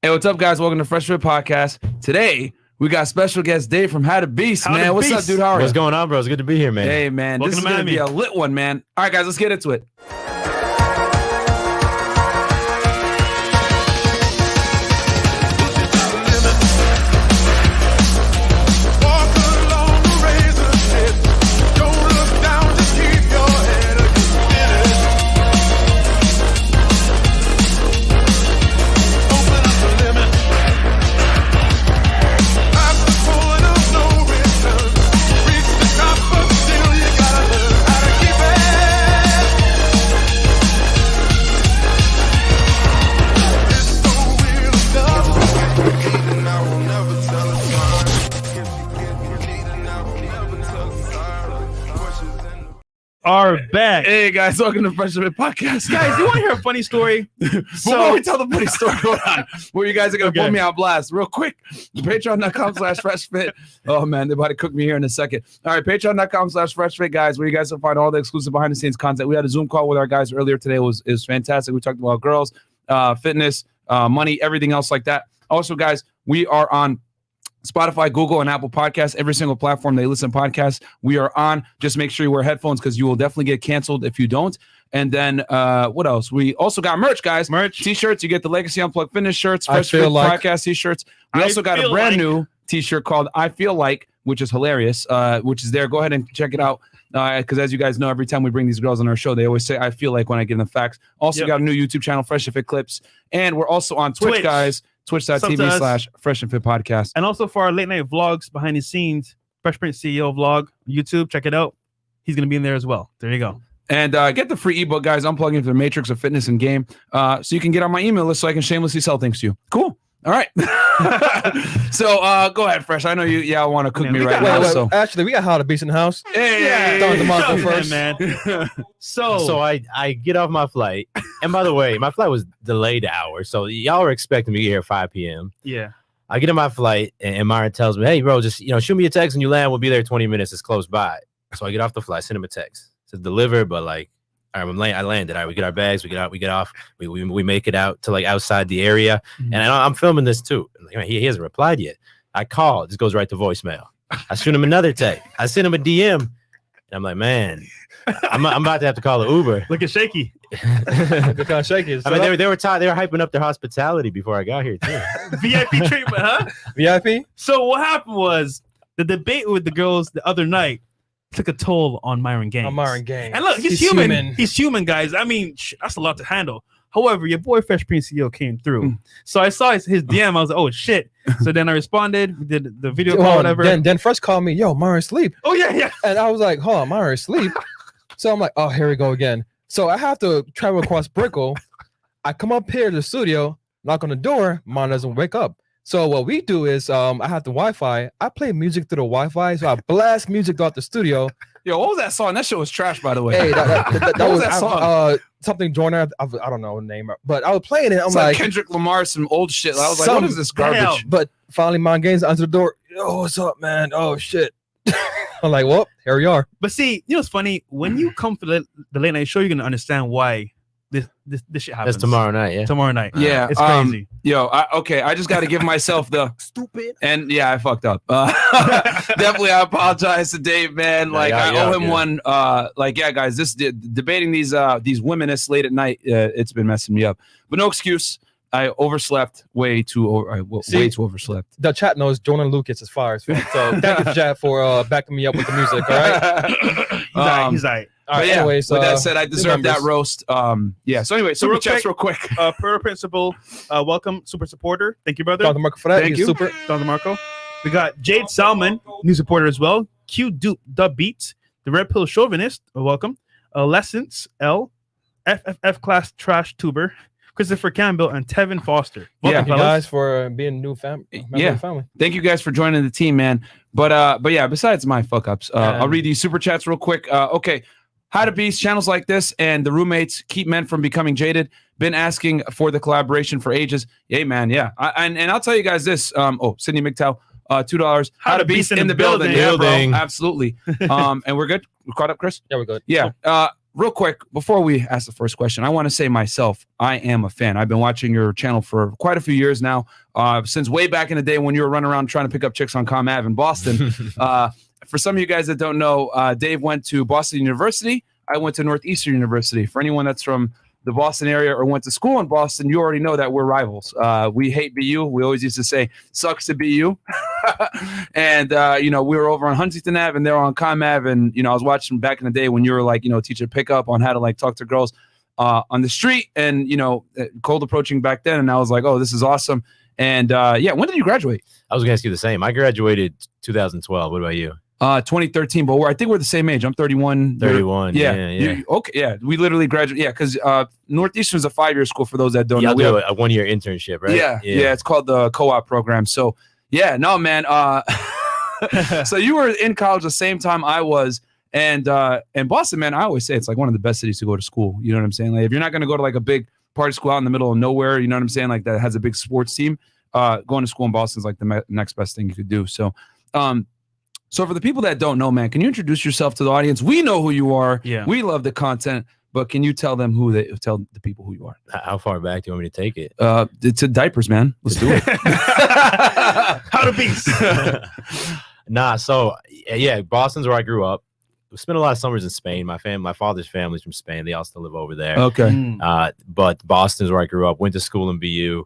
Hey, what's up, guys? Welcome to Fresh&fit Podcast. Today, we got special guest Dave from How to Beast, man. What's up, dude? How are you? What's going on, bro? It's good to be here, man. Hey, man. Welcome this is going to be a lit one, man. All right, guys, let's get into it. Are back. Hey, guys, welcome to Fresh&fit Podcast. Guys, you want to hear a funny story? Before we tell the funny story, hold on, where you guys are going to put me on blast real quick. Patreon.com/FreshFit. Oh, man, they're about to cook me here in a second. All right, Patreon.com/FreshFit, guys, where you guys will find all the exclusive behind-the-scenes content. We had a Zoom call with our guys earlier today. It was fantastic. We talked about girls, fitness, money, everything else like that. Also, guys, we are on Spotify, Google, and Apple Podcasts. Every single platform they listen to podcasts, we are on. Just make sure you wear headphones because you will definitely get canceled if you don't. And then what else? We also got merch, guys. Merch. T-shirts. You get the Legacy Unplugged Fitness shirts, Fresh&fit Podcast T-shirts. We also got a brand new T-shirt called I Feel Like, which is hilarious, which is there. Go ahead and check it out. Because as you guys know, every time we bring these girls on our show, they always say, I feel like when I give them facts. Also got a new YouTube channel, Fresh&fit Clips. And we're also on Twitch. Guys. Twitch.tv/Fresh&fit Podcast. And also for our late night vlogs, behind the scenes, Fresh Prince CEO vlog, YouTube, check it out. He's going to be in there as well. There you go. And get the free ebook, guys. Unplugging into the matrix of fitness and game. So you can get on my email list so I can shamelessly sell things to you. Cool. All right. So go ahead, Fresh. I know you want to cook me right now. So actually, we got How to Beast in the house. Hey, Start the Marco first, man. So I get off my flight, and by the way, my flight was delayed an hour, so y'all were expecting me to get here at 5 p.m. Yeah. I get on my flight, and Myron tells me, "Hey, bro, just shoot me a text when you land. We'll be there in 20 minutes. It's close by." So I get off the flight, send him a text. It says deliver, but like, all right, I landed. All right, we get our bags, we get off, we make it out to like outside the area, and I'm filming this too. He hasn't replied yet. I call, this goes right to voicemail. I shoot him another text. I send him a DM, and I'm like, man, I'm about to have to call an Uber. Looking shaky. Kind of shaky. I mean, they were hyping up their hospitality before I got here too. VIP treatment, huh? VIP. So what happened was the debate with the girls the other night took a toll on Myron Gaines. And look, he's human. He's human, guys. I mean, that's a lot to handle. However, your boy Fresh Prince CEO came through. So I saw his DM. I was like, oh, shit. So then I responded. We did the video call, whatever. Then Fresh called me, yo, Myron sleep. Oh, yeah. And I was like, hold on, Myron sleep. So I'm like, oh, here we go again. So I have to travel across Brickell. I come up here to the studio, knock on the door. Myron doesn't wake up. So what we do is I have the Wi-Fi. I play music through the Wi-Fi. So I blast music throughout the studio. Yo, what was that song? That shit was trash, by the way. Hey, that was that song? Something Jordan. I don't know the name, but I was playing it. I'm like Kendrick Lamar, some old shit. I was like, what is this garbage? Damn. But finally, Myron Gaines answered the door. Yo, what's up, man? Oh shit. I'm like, well, here we are. But see, you know what's funny? When you come for the late night show, you're gonna understand why this shit happens. That's tomorrow night, yeah. Tomorrow night. Yeah, it's crazy. I just got to give myself the stupid. And yeah, I fucked up. Definitely, I apologize to Dave, man. Like I owe him one. Guys, this debating these womanists late at night, it's been messing me up. But no excuse. I overslept way too overslept. The chat knows Jordan Lucas is fire as fuck. So thank you, chat, for backing me up with the music. All right. He's all right. All right. Yeah, anyways, with that said, I deserve that roast. So anyway, super chats real quick. Per principle, welcome, super supporter. Thank you, brother. Dr. Marco for that. Thank you. Super. Dr. Marco. We got Jade Salmon, new supporter as well. Q Dupe the Beats, the Red Pill Chauvinist. Welcome. Lessons L, FFF Class Trash Tuber, Christopher Campbell, and Tevin Foster. Welcome, you guys, for being new family. Family. Thank you guys for joining the team, man. But yeah, besides my fuck ups, I'll read these super chats real quick. Okay. How to Beast, channels like this and the roommates keep men from becoming jaded. Been asking for the collaboration for ages. Hey, man, yeah. And I'll tell you guys this. Sydney McTow, $2. How to Beast in the building. Yeah, bro, absolutely. And we're good? We're caught up, Chris? Yeah, we're good. Yeah. real quick, before we ask the first question, I want to say myself, I am a fan. I've been watching your channel for quite a few years now, since way back in the day when you were running around trying to pick up chicks on Com Ave in Boston. For some of you guys that don't know, Dave went to Boston University. I went to Northeastern University. For anyone that's from the Boston area or went to school in Boston, you already know that we're rivals. We hate BU. We always used to say, sucks to BU. And, you know, we were over on Huntington Ave and they're on Com Ave. And, you know, I was watching back in the day when you were like, you know, teaching pickup on how to like talk to girls on the street and, you know, cold approaching back then. And I was like, oh, this is awesome. And yeah, when did you graduate? I was going to ask you the same. I graduated 2012. What about you? 2013, but I think we're the same age. I'm 31. 31. Yeah. Okay. Yeah. We literally graduated. Yeah. Because Northeastern is a 5-year school for those that don't know. I'll do a 1-year internship, right? Yeah. It's called the co-op program. So yeah, no, man. So you were in college the same time I was. And Boston, man, I always say it's like one of the best cities to go to school. You know what I'm saying? Like if you're not going to go to like a big party school out in the middle of nowhere, you know what I'm saying? Like that has a big sports team. Going to school in Boston is like the next best thing you could do. So, so for the people that don't know, man, can you introduce yourself to the audience? We know who you are. Yeah. We love the content, but can you tell them tell the people who you are? How far back do you want me to take it? It's diapers, man. Let's do it. How to beast. Nah. So yeah, Boston's where I grew up. We spent a lot of summers in Spain. My father's family's from Spain. They all still live over there. Okay. But Boston's where I grew up. Went to school in BU.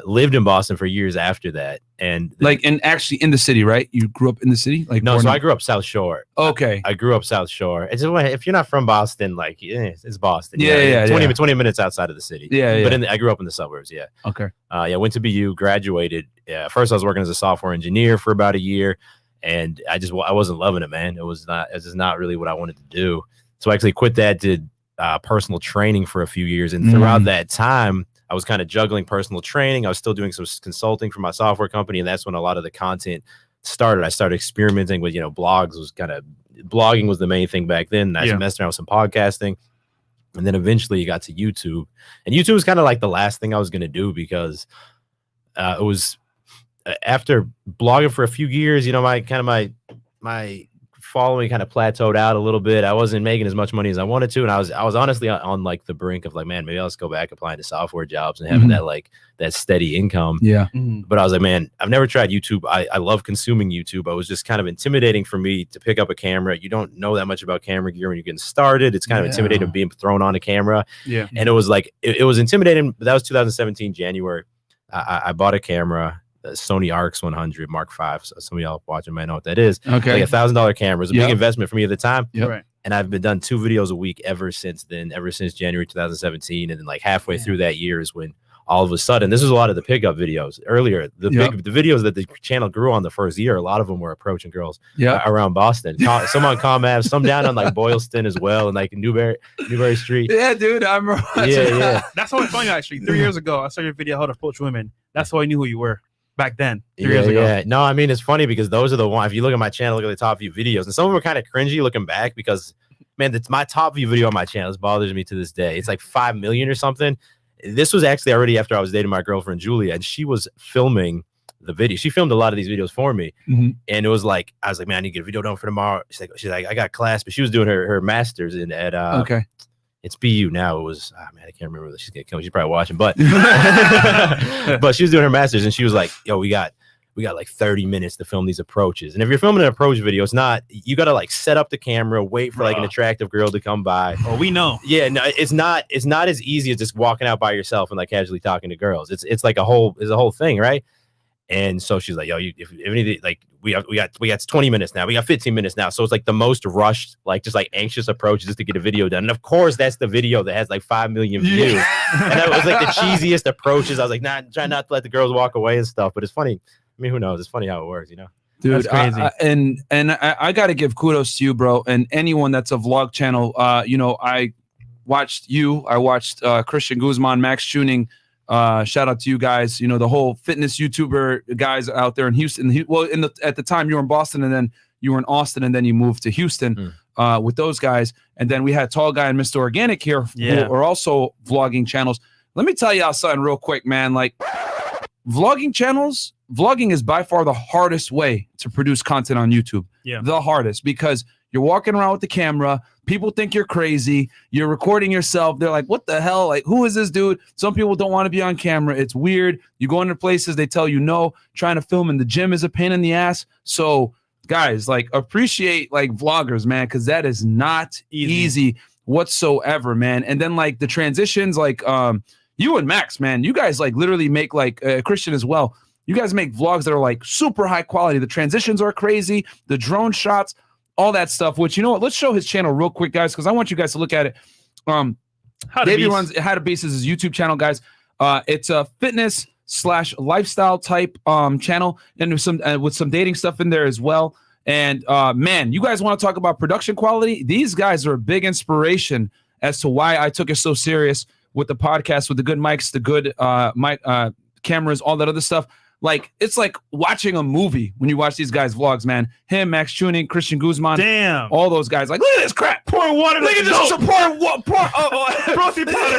Lived in Boston for years after that, and actually in the city, right? You grew up in the city, like no. So I grew up South Shore. Okay, I grew up South Shore. It's if you're not from Boston, like it's Boston. Yeah, 20 minutes outside of the city. Yeah. But I grew up in the suburbs. Yeah. Okay. Went to BU, graduated. First I was working as a software engineer for about a year, and I wasn't loving it, man. It was just not really what I wanted to do. So I actually quit that. Did personal training for a few years, and throughout that time, I was kind of juggling personal training. I was still doing some consulting for my software company, and that's when a lot of the content started. I started experimenting with, blogs. Blogging was the main thing back then. I messed around with some podcasting, and then eventually you got to YouTube. And YouTube was kind of like the last thing I was going to do because it was after blogging for a few years. My following kind of plateaued out a little bit. I wasn't making as much money as I wanted to, and I was honestly on like the brink of like, man, maybe I'll just go back applying to software jobs and having that steady income. Yeah. But I was like, man, I've never tried YouTube. I love consuming YouTube. I was just kind of intimidating for me to pick up a camera. You don't know that much about camera gear when you're getting started. It's kind of intimidating being thrown on a camera. Yeah. And it was like it was intimidating. But that was 2017 January. I bought a camera. The Sony Arx 100 Mark V. So some of y'all watching might know what that is. Okay. Like $1,000 camera. It was a big investment for me at the time. Yep. Right. And I've been done 2 videos a week ever since then, ever since January 2017. And then like halfway through that year is when all of a sudden, this was a lot of the pickup videos earlier. The videos that the channel grew on the first year, a lot of them were approaching girls around Boston. Some on Com Ave, some down on like Boylston as well, and like Newberry Street. Yeah, dude. I'm yeah. That's how I found you actually. 3 years ago, I saw your video how to approach women. That's how I knew who you were. Back then, 3 years ago. Yeah, no, I mean, it's funny because those are the ones. If you look at my channel, look at the top view videos, and some of them are kind of cringy looking back because, man, that's my top view video on my channel. It bothers me to this day. It's like 5 million or something. This was actually already after I was dating my girlfriend Julia, and she was filming the video. She filmed a lot of these videos for me, and it was like I was like, man, I need to get a video done for tomorrow. She's like, I got class, but she was doing her master's at okay. It's BU now. It was, man, I can't remember. She's getting killed. She's probably watching, but but she was doing her master's, and she was like, yo, we got like 30 minutes to film these approaches. And if you're filming an approach video, it's not, you got to like set up the camera, wait for like an attractive girl to come by. Oh, we know. Yeah, no, it's not as easy as just walking out by yourself and like casually talking to girls. It's like a whole thing, right? And so she's like, yo, if anything, like we got 20 minutes now. We got 15 minutes now. So it's like the most rushed, like just like anxious approach just to get a video done. And of course, that's the video that has like 5 million views. And that was like the cheesiest approaches. I was like, try not to let the girls walk away and stuff. But it's funny. I mean, who knows? It's funny how it works, Dude, that's crazy. I got to give kudos to you, bro. And anyone that's a vlog channel, I watched you. I watched Christian Guzman, Max Tuning. Shout out to you guys. The whole fitness YouTuber guys out there in Houston. At the time you were in Boston, and then you were in Austin, and then you moved to Houston with those guys. And then we had Tall Guy and Mr. Organic here who are also vlogging channels. Let me tell y'all something real quick, man. Like vlogging is by far the hardest way to produce content on YouTube. Yeah. The hardest, because You're walking around with the camera. People think you're crazy. You're recording yourself. They're like, what the hell? Like, who is this dude? Some people don't want to be on camera. It's weird. You go into places, they tell you no. Trying to film in the gym is a pain in the ass. So guys, like, appreciate like vloggers, man, because that is not easy whatsoever, man. And then like the transitions, like you and Max, man, you guys like literally make like Christian as well. You guys make vlogs that are like super high quality. The transitions are crazy. The drone shots, all that stuff, which, you know what, let's show his channel real quick, guys, because I want you guys to look at it. Davey runs How to Beast is his YouTube channel, guys. It's a fitness / lifestyle type channel, and with some dating stuff in there as well. And man, you guys want to talk about production quality? These guys are a big inspiration as to why I took it so serious with the podcast, with the good mics, the good mic cameras, all that other stuff. Like, it's like watching a movie when you watch these guys' vlogs, man. Him, Max Tuning, Christian Guzman. Damn. All those guys. Like, look at this crap. Pouring water. Look at this. Protein powder.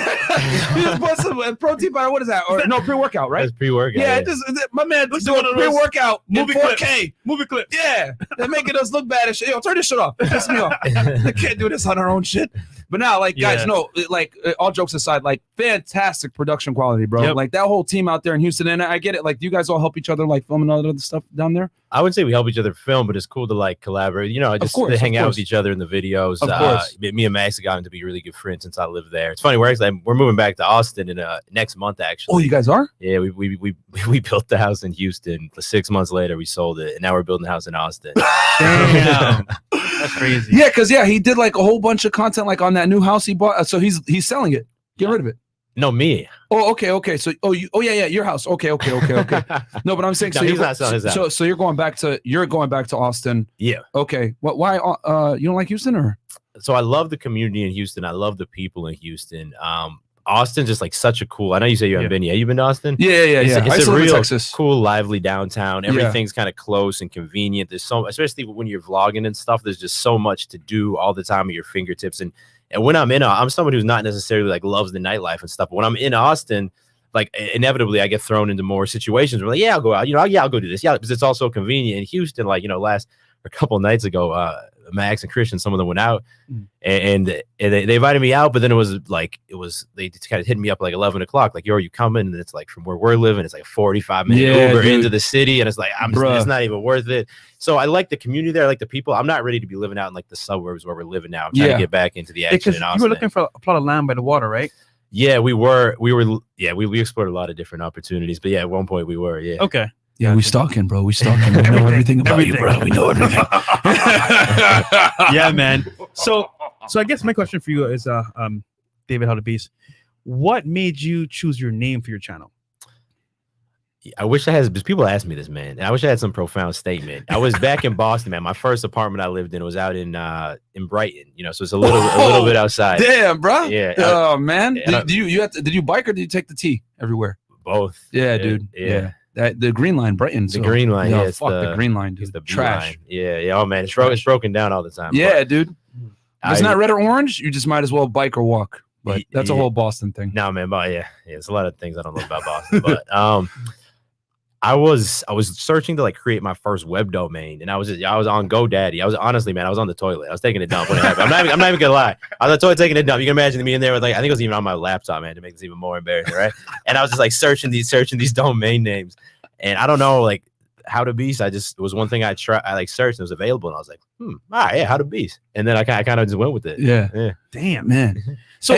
You just put some protein powder. What is that? Or no, pre-workout, right? That's pre-workout. Yeah, my man doing a pre-workout movie in 4K. Movie clip. Yeah. They're making us look bad as shit. Yo, turn this shit off. It pisses me off. I can't do this on our own shit. But now, like, guys, no, like, all jokes aside, like, fantastic production quality, bro. Yep. Like, that whole team out there in Houston, and I get it. Like, do you guys all help each other, like, filming all that other stuff down there? I wouldn't say we help each other film, but it's cool to, like, collaborate. You know, just to hang out with each other in the videos. Of course. Me and Max have gotten to be really good friends since I lived there. It's funny, we're moving back to Austin in next month, actually. Oh, you guys are? Yeah, we built the house in Houston. 6 months later, we sold it, and now we're building a house in Austin. Damn. That's crazy. Yeah, because he did like a whole bunch of content like on that new house he bought. So he's selling it. Get rid of it. No, me. Oh, okay. So yeah, your house. Okay. No, but I'm saying no, he's not selling his house. So you're going back to Austin. Yeah. Okay. Why you don't like Houston, or? So I love the community in Houston. I love the people in Houston. Austin's just like such a cool. I know you say you haven't been yet. You been to Austin? Yeah. It's a real Texas. Cool, lively downtown. Everything's kind of close and convenient. There's especially when you're vlogging and stuff. There's just so much to do all the time at your fingertips. And when I'm someone who's not necessarily like loves the nightlife and stuff. But when I'm in Austin, like inevitably I get thrown into more situations where like, yeah, I'll go out. I'll go do this. Yeah, because it's also convenient. In Houston, like a couple of nights ago, Max and Christian, some of them went out and they invited me out, but then they kind of hit me up like 11 o'clock, like, yo, are you coming? And it's like from where we're living, it's like 45-minute Uber into the city, and it's like it's not even worth it. So I like the community there, I like the people. I'm not ready to be living out in like the suburbs where we're living now. I'm trying to get back into the action in Austin. You were looking for a plot of land by the water, right? Yeah, we explored a lot of different opportunities, but yeah, at one point we were. Okay. Yeah, we stalking, bro. We stalking. We know everything about you, bro. We know everything. Yeah, man. So I guess my question for you is, David, How to Beast, what made you choose your name for your channel? I wish I had, because people ask me this, man. I wish I had some profound statement. I was back in Boston, man. My first apartment I lived in was out in Brighton, so it's a little bit outside. Damn, bro. Yeah. Oh man. Did you bike or did you take the T everywhere? Both. Yeah, dude. Yeah. The Green Line, Brighton. The Green Line, yeah. Fuck the Green Line, dude. It's the trash. line. Yeah. Oh man, it's broken down all the time. Yeah, dude. If it's not red or orange, you just might as well bike or walk. But that's a whole Boston thing. No, man, but yeah, it's a lot of things I don't know about Boston. But I was searching to like create my first web domain, and I was on GoDaddy. I was honestly, man, I was on the toilet. I was taking a dump when it happened. I'm not even gonna lie. I was on the toilet taking a dump. You can imagine me in there with like, I think it was even on my laptop, man, to make this even more embarrassing, right? And I was just like searching these domain names, and I don't know like How to Beast. It was one thing I searched and it was available, and I was like, all right, yeah, How to Beast. And then I kind of just went with it. Yeah. Damn, man. So.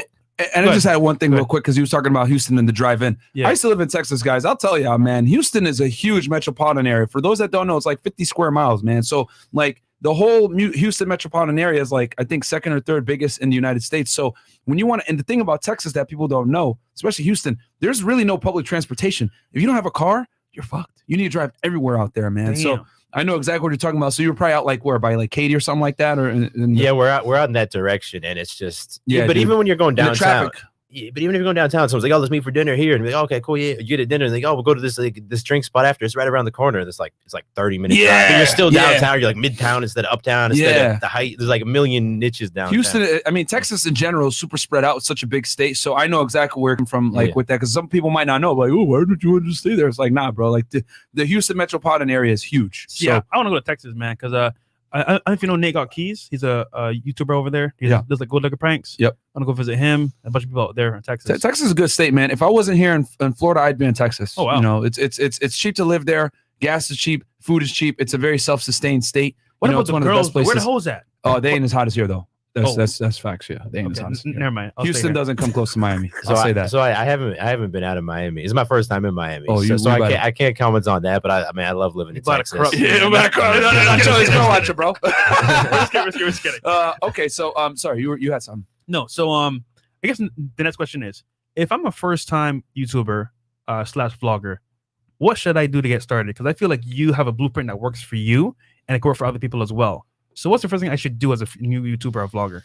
And I just had one thing real quick, because he was talking about Houston and the drive-in. Yeah. I used to live in Texas, guys. I'll tell you, man, Houston is a huge metropolitan area. For those that don't know, it's like 50 square miles, man. So like the whole Houston metropolitan area is like, I think, second or third biggest in the United States. So when you want to, and the thing about Texas that people don't know, especially Houston, there's really no public transportation. If you don't have a car, you're fucked. You need to drive everywhere out there, man. Damn. So I know exactly what you're talking about. So you were probably out like where, by like Katy or something like that, or yeah, we're out in that direction, and it's just but even when you're going downtown. Yeah, but even if you're going downtown, someone's like, "Oh, let's meet for dinner here," and be like, "Okay, cool, yeah." You get at dinner, and like, "Oh, we'll go to this drink spot after. It's right around the corner." And it's like 30 minutes. Yeah, but you're still downtown. You're like midtown instead of uptown. Instead of the height. There's like a million niches downtown. Houston, I mean, Texas in general is super spread out. It's such a big state, so I know exactly where I'm from, like with that, because some people might not know, like, "Oh, why did you want to stay there?" It's like, nah, bro. Like the Houston metropolitan area is huge. So. Yeah, I want to go to Texas, man, because I don't know if you know Nate Got Keys. He's a YouTuber over there. He does like good looker pranks. Yep. I'm gonna go visit him. A bunch of people out there in Texas. Texas is a good state, man. If I wasn't here in Florida, I'd be in Texas. Oh wow. You know, it's cheap to live there. Gas is cheap. Food is cheap. It's a very self-sustained state. What you know, about it's the one girls? of the best Where the places. hoes at? Oh, they ain't as hot as here though. Oh. That's facts. Yeah, they ain't as Okay, hot as here. never mind. I'll stay Houston here. doesn't come close to Miami. So I'll say that. So I haven't been out of Miami. It's my first time in Miami. Oh, so I can't comment on that. But I mean, I love living in Texas. Yeah, back on. No, Joey's gonna watch it, bro. Just kidding. Okay, so sorry, you had something. No, so I guess the next question is, if I'm a first time YouTuber / vlogger, what should I do to get started? Because I feel like you have a blueprint that works for you and it can work for other people as well. So what's the first thing I should do as a new YouTuber or vlogger?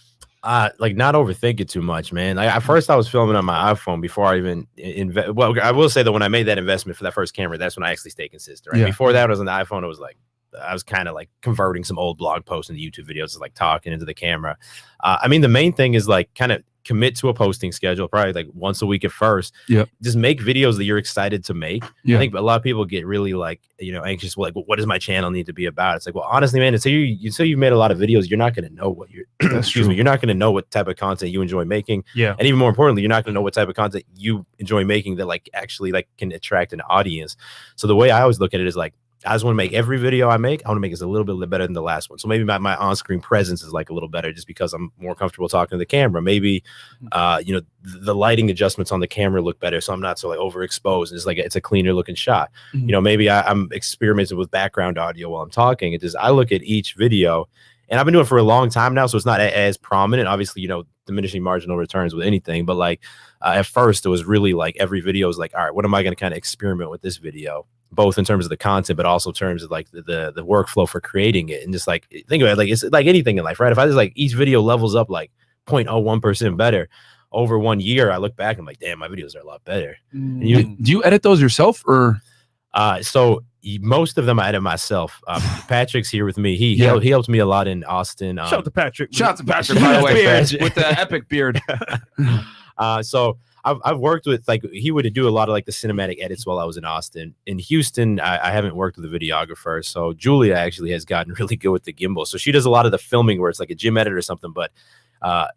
Like not overthink it too much, man. Like at first I was filming on my iPhone before I even invest. Well, I will say that when I made that investment for that first camera, that's when I actually stayed consistent. Right? Yeah. Before that, I was on the iPhone. It was like I was kind of like converting some old blog posts into YouTube videos, like talking into the camera. I mean, the main thing is like kind of commit to a posting schedule, probably like once a week at first. Yeah. Just make videos that you're excited to make. Yeah. I think a lot of people get really like, anxious. Like, well, what does my channel need to be about? It's like, well, honestly, man, until you've made a lot of videos, you're not going to know what you're, you're not going to know what type of content you enjoy making. Yeah. And even more importantly, you're not going to know what type of content you enjoy making that like actually like can attract an audience. So the way I always look at it is like, I just want to make every video I make. I want to make it a little bit better than the last one. So maybe my on-screen presence is like a little better just because I'm more comfortable talking to the camera. Maybe, the lighting adjustments on the camera look better. So I'm not so like overexposed. It's like, it's a cleaner looking shot. Mm-hmm. Maybe I'm experimenting with background audio while I'm talking. It just, I look at each video and I've been doing it for a long time now. So it's not as prominent, obviously, diminishing marginal returns with anything. But like at first it was really like every video was like, all right, what am I going to kind of experiment with this video? Both in terms of the content, but also in terms of like the workflow for creating it. And just like, think about it, like it's like anything in life, right? If I just like each video levels up like 0.01% better over 1 year, I look back and I'm like, damn, my videos are a lot better. And Do you edit those yourself or? So most of them I edit myself. Patrick's here with me. He helped me a lot in Austin. Shout out to Patrick. Shout out to Patrick, by the way, with the epic beard. So I've worked with, like, he would do a lot of like the cinematic edits while I was in Austin. In Houston, I haven't worked with a videographer. So Julia actually has gotten really good with the gimbal. So she does a lot of the filming where it's like a gym edit or something. But I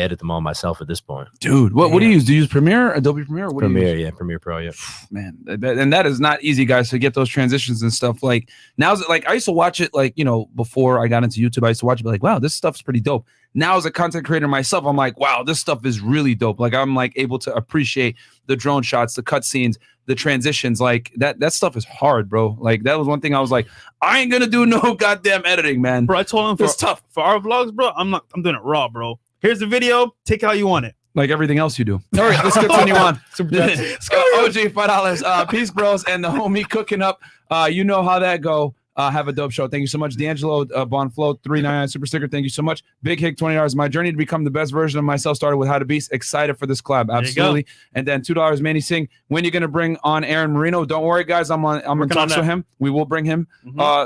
edit them all myself at this point. Dude, what do you use? Do you use Premiere, Adobe Premiere? What Premiere, do you use? Premiere Pro, yeah. Man, and that is not easy, guys, to get those transitions and stuff. Like now, like I used to watch it, like before I got into YouTube, I used to watch it, be like, wow, this stuff's pretty dope. Now as a content creator myself, I'm like, wow, this stuff is really dope. Like I'm like able to appreciate the drone shots, the cut scenes, the transitions. Like that stuff is hard, bro. Like that was one thing I was like, I ain't gonna do no goddamn editing, man. Bro, I told him it's tough for our vlogs, bro. I'm doing it raw, bro. Here's the video. Take it how you want it. Like everything else you do. All right, let's continue on. OG, $5. Peace, bros, and the homie cooking up. You know how that go. Have a dope show. Thank you so much. D'Angelo Bonflow, $3.99 super sticker. Thank you so much. Big Hick, $20. My journey to become the best version of myself started with How to Beast. Excited for this collab. Absolutely. And then $2, Manny Singh. When you gonna bring on Aaron Marino? Don't worry, guys. I'm in talks with him. We will bring him.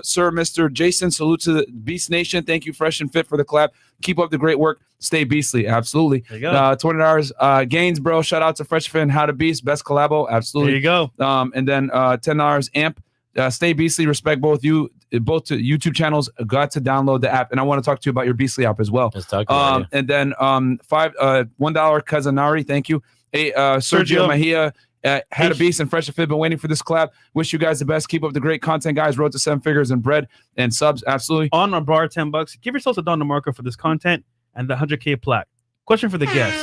Sir, Mr. Jason, salute to the Beast Nation. Thank you, Fresh and Fit, for the collab. Keep up the great work. Stay beastly. Absolutely. There you go. $20. Gains, bro. Shout out to Fresh Fit and How to Beast. Best collabo. Absolutely. There you go. And then $10 Amp. Stay beastly. Respect both to YouTube channels. Got to download the app, and I want to talk to you about your Beastly app as well. Let's talk about it. And then $1 Kazanari. Thank you. Sergio Mejia. Had a Beast and Fresh and Fit. Been waiting for this collab. Wish you guys the best. Keep up the great content, guys. Road to 7 figures and bread and subs. Absolutely. On our bar, $10. Give yourselves a dollar marker for this content and the 100K plaque. Question for the guests: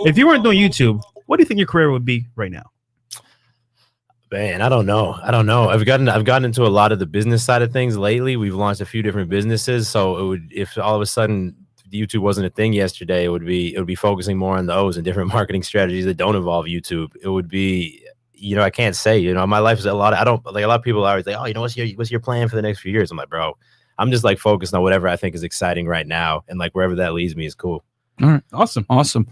if you weren't doing YouTube, what do you think your career would be right now? Man, I don't know. I've gotten into a lot of the business side of things lately. We've launched a few different businesses. So if all of a sudden YouTube wasn't a thing yesterday, it would be focusing more on those and different marketing strategies that don't involve YouTube. It would be, I can't say, my life is a lot of people are always like, oh, what's your plan for the next few years? I'm like, bro, I'm just like focused on whatever I think is exciting right now. And like wherever that leads me is cool. All right. Awesome.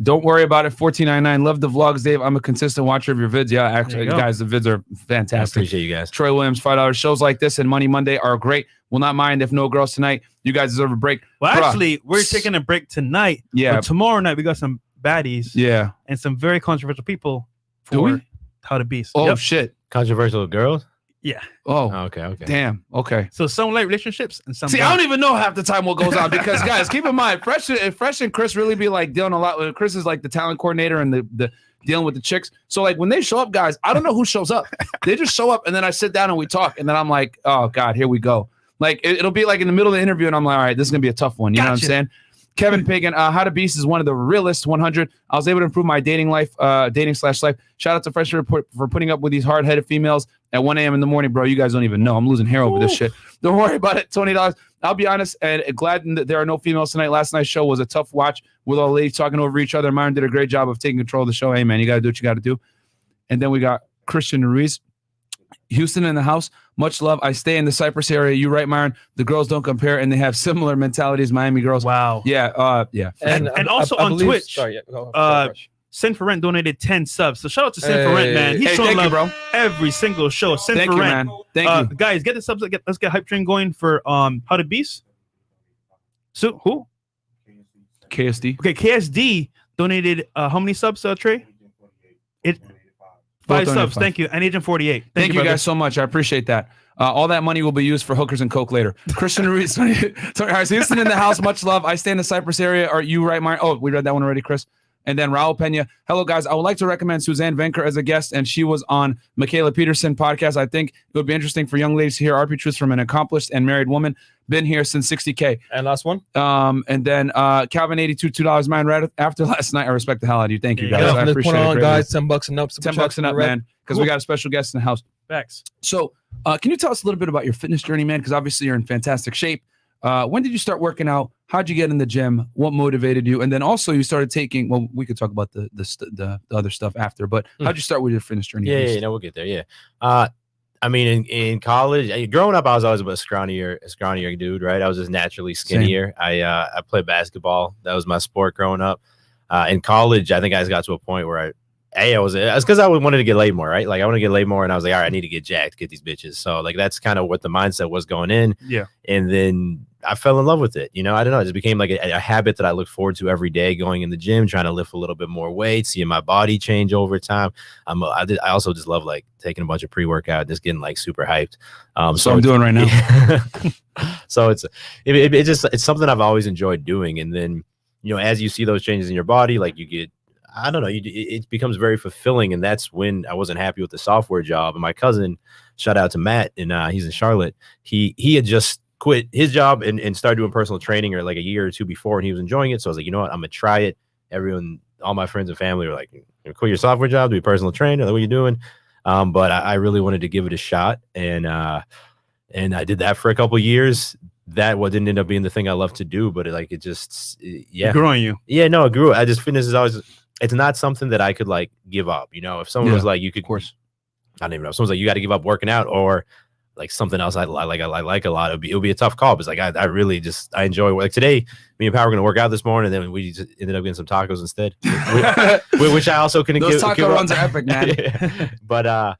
Don't worry about it. $14.99. Love the vlogs, Dave. I'm a consistent watcher of your vids. Yeah, actually, guys, the vids are fantastic. I appreciate you guys. Troy Williams, $5. Shows like this and Money Monday are great. Will not mind if no girls tonight. You guys deserve a break. Well, actually, we're taking a break tonight. Yeah. But tomorrow night we got some baddies. Yeah. And some very controversial people Do we? How to Beast. Oh shit. Controversial girls. Yeah. Oh, Okay. damn. Okay. So some like relationships and some. See, I don't even know half the time what goes on because, guys, keep in mind, Fresh and Chris really be like dealing a lot with. Chris is like the talent coordinator and the dealing with the chicks. So like when they show up, guys, I don't know who shows up. They just show up and then I sit down and we talk and then I'm like, oh God, here we go. Like it'll be like in the middle of the interview and I'm like, all right, this is gonna be a tough one. You know what I'm saying? Kevin Pagan, How to Beast is one of the realest 100. I was able to improve my dating life, dating/life. Shout out to Fresh for putting up with these hard-headed females at 1 a.m. in the morning, bro. You guys don't even know. I'm losing hair over this shit. Don't worry about it. $20. I'll be honest and glad that there are no females tonight. Last night's show was a tough watch with all the ladies talking over each other. Myron did a great job of taking control of the show. Hey, man, you got to do what you got to do. And then we got Christian Ruiz. Houston in the house. Much love. I stay in the Cypress area. You right, Myron. The girls don't compare, and they have similar mentalities. Miami girls. Wow. Yeah. Yeah. And also on Twitch. Sorry, go Sin for Rent donated 10 subs. So shout out to Sin for Rent, man. He's showing love, bro. Every single show. Sin Thank for you, Rent. man. Thank you. Guys, get the subs. Let's get hype train going for How to Beast. So who? KSD. Okay, KSD donated how many subs, Trey? 5 subs. Thank you. And Agent 48. Thank you guys so much. I appreciate that. All that money will be used for hookers and coke later. Christian Ruiz. Sorry, Houston in the house. Much love. I stay in the Cypress area. Are you right, Myron? Oh, we read that one already, Chris. And then Raul Pena. Hello, guys. I would like to recommend Suzanne Venker as a guest, and she was on Michaela Peterson podcast. I think it would be interesting for young ladies to hear RP truths from an accomplished and married woman. Been here since 60K. And last one. And then Calvin 82, $2. Mine right after last night. I respect the hell out of you. Thank you, guys. I appreciate it. Guys, $10 and up. $10 and up, man. Because we got a special guest in the house. Facts. So, can you tell us a little bit about your fitness journey, man? Because obviously you're in fantastic shape. When did you start working out? How'd you get in the gym? What motivated you? And then also you started taking. Well, we could talk about the other stuff after. But how'd you start with your fitness journey? Yeah, we'll get there. Yeah. I mean, in college, growing up, I was always a scrawnier dude, right? I was just naturally skinnier. I played basketball. That was my sport growing up. In college, I think I just got to a point where it's because I wanted to get laid more, right? Like I want to get laid more, and I was like, all right, I need to get jacked, get these bitches. So like that's kind of what the mindset was going in. Yeah. And then I fell in love with it. You know, I don't know. It just became like a habit that I look forward to every day, going in the gym, trying to lift a little bit more weight, seeing my body change over time. I also just love like taking a bunch of pre-workout, just getting like super hyped. So I'm doing right now. Yeah. So it's something I've always enjoyed doing. And then, you know, as you see those changes in your body, like you get, I don't know, it becomes very fulfilling. And that's when I wasn't happy with the software job. And my cousin, shout out to Matt, and he's in Charlotte. He had just quit his job and started doing personal training or like a year or two before, and he was enjoying it. So I was like, you know what, I'm gonna try it. All my friends and family were like, you quit your software job, do a personal trainer, what are you doing? But I really wanted to give it a shot, and I did that for a couple of years. That didn't end up being the thing I love to do, but it grew on you. Yeah, no, it grew. Fitness is always, it's not something that I could like give up. You know, if someone was like, you could, of course, I don't even know. If someone's like, you got to give up working out, or like something else I like a lot. It would be a tough call. But it's like I really I enjoy, like today, me and Pat were gonna work out this morning, and then we just ended up getting some tacos instead, which I also couldn't give. Those taco runs are epic, man. Yeah. But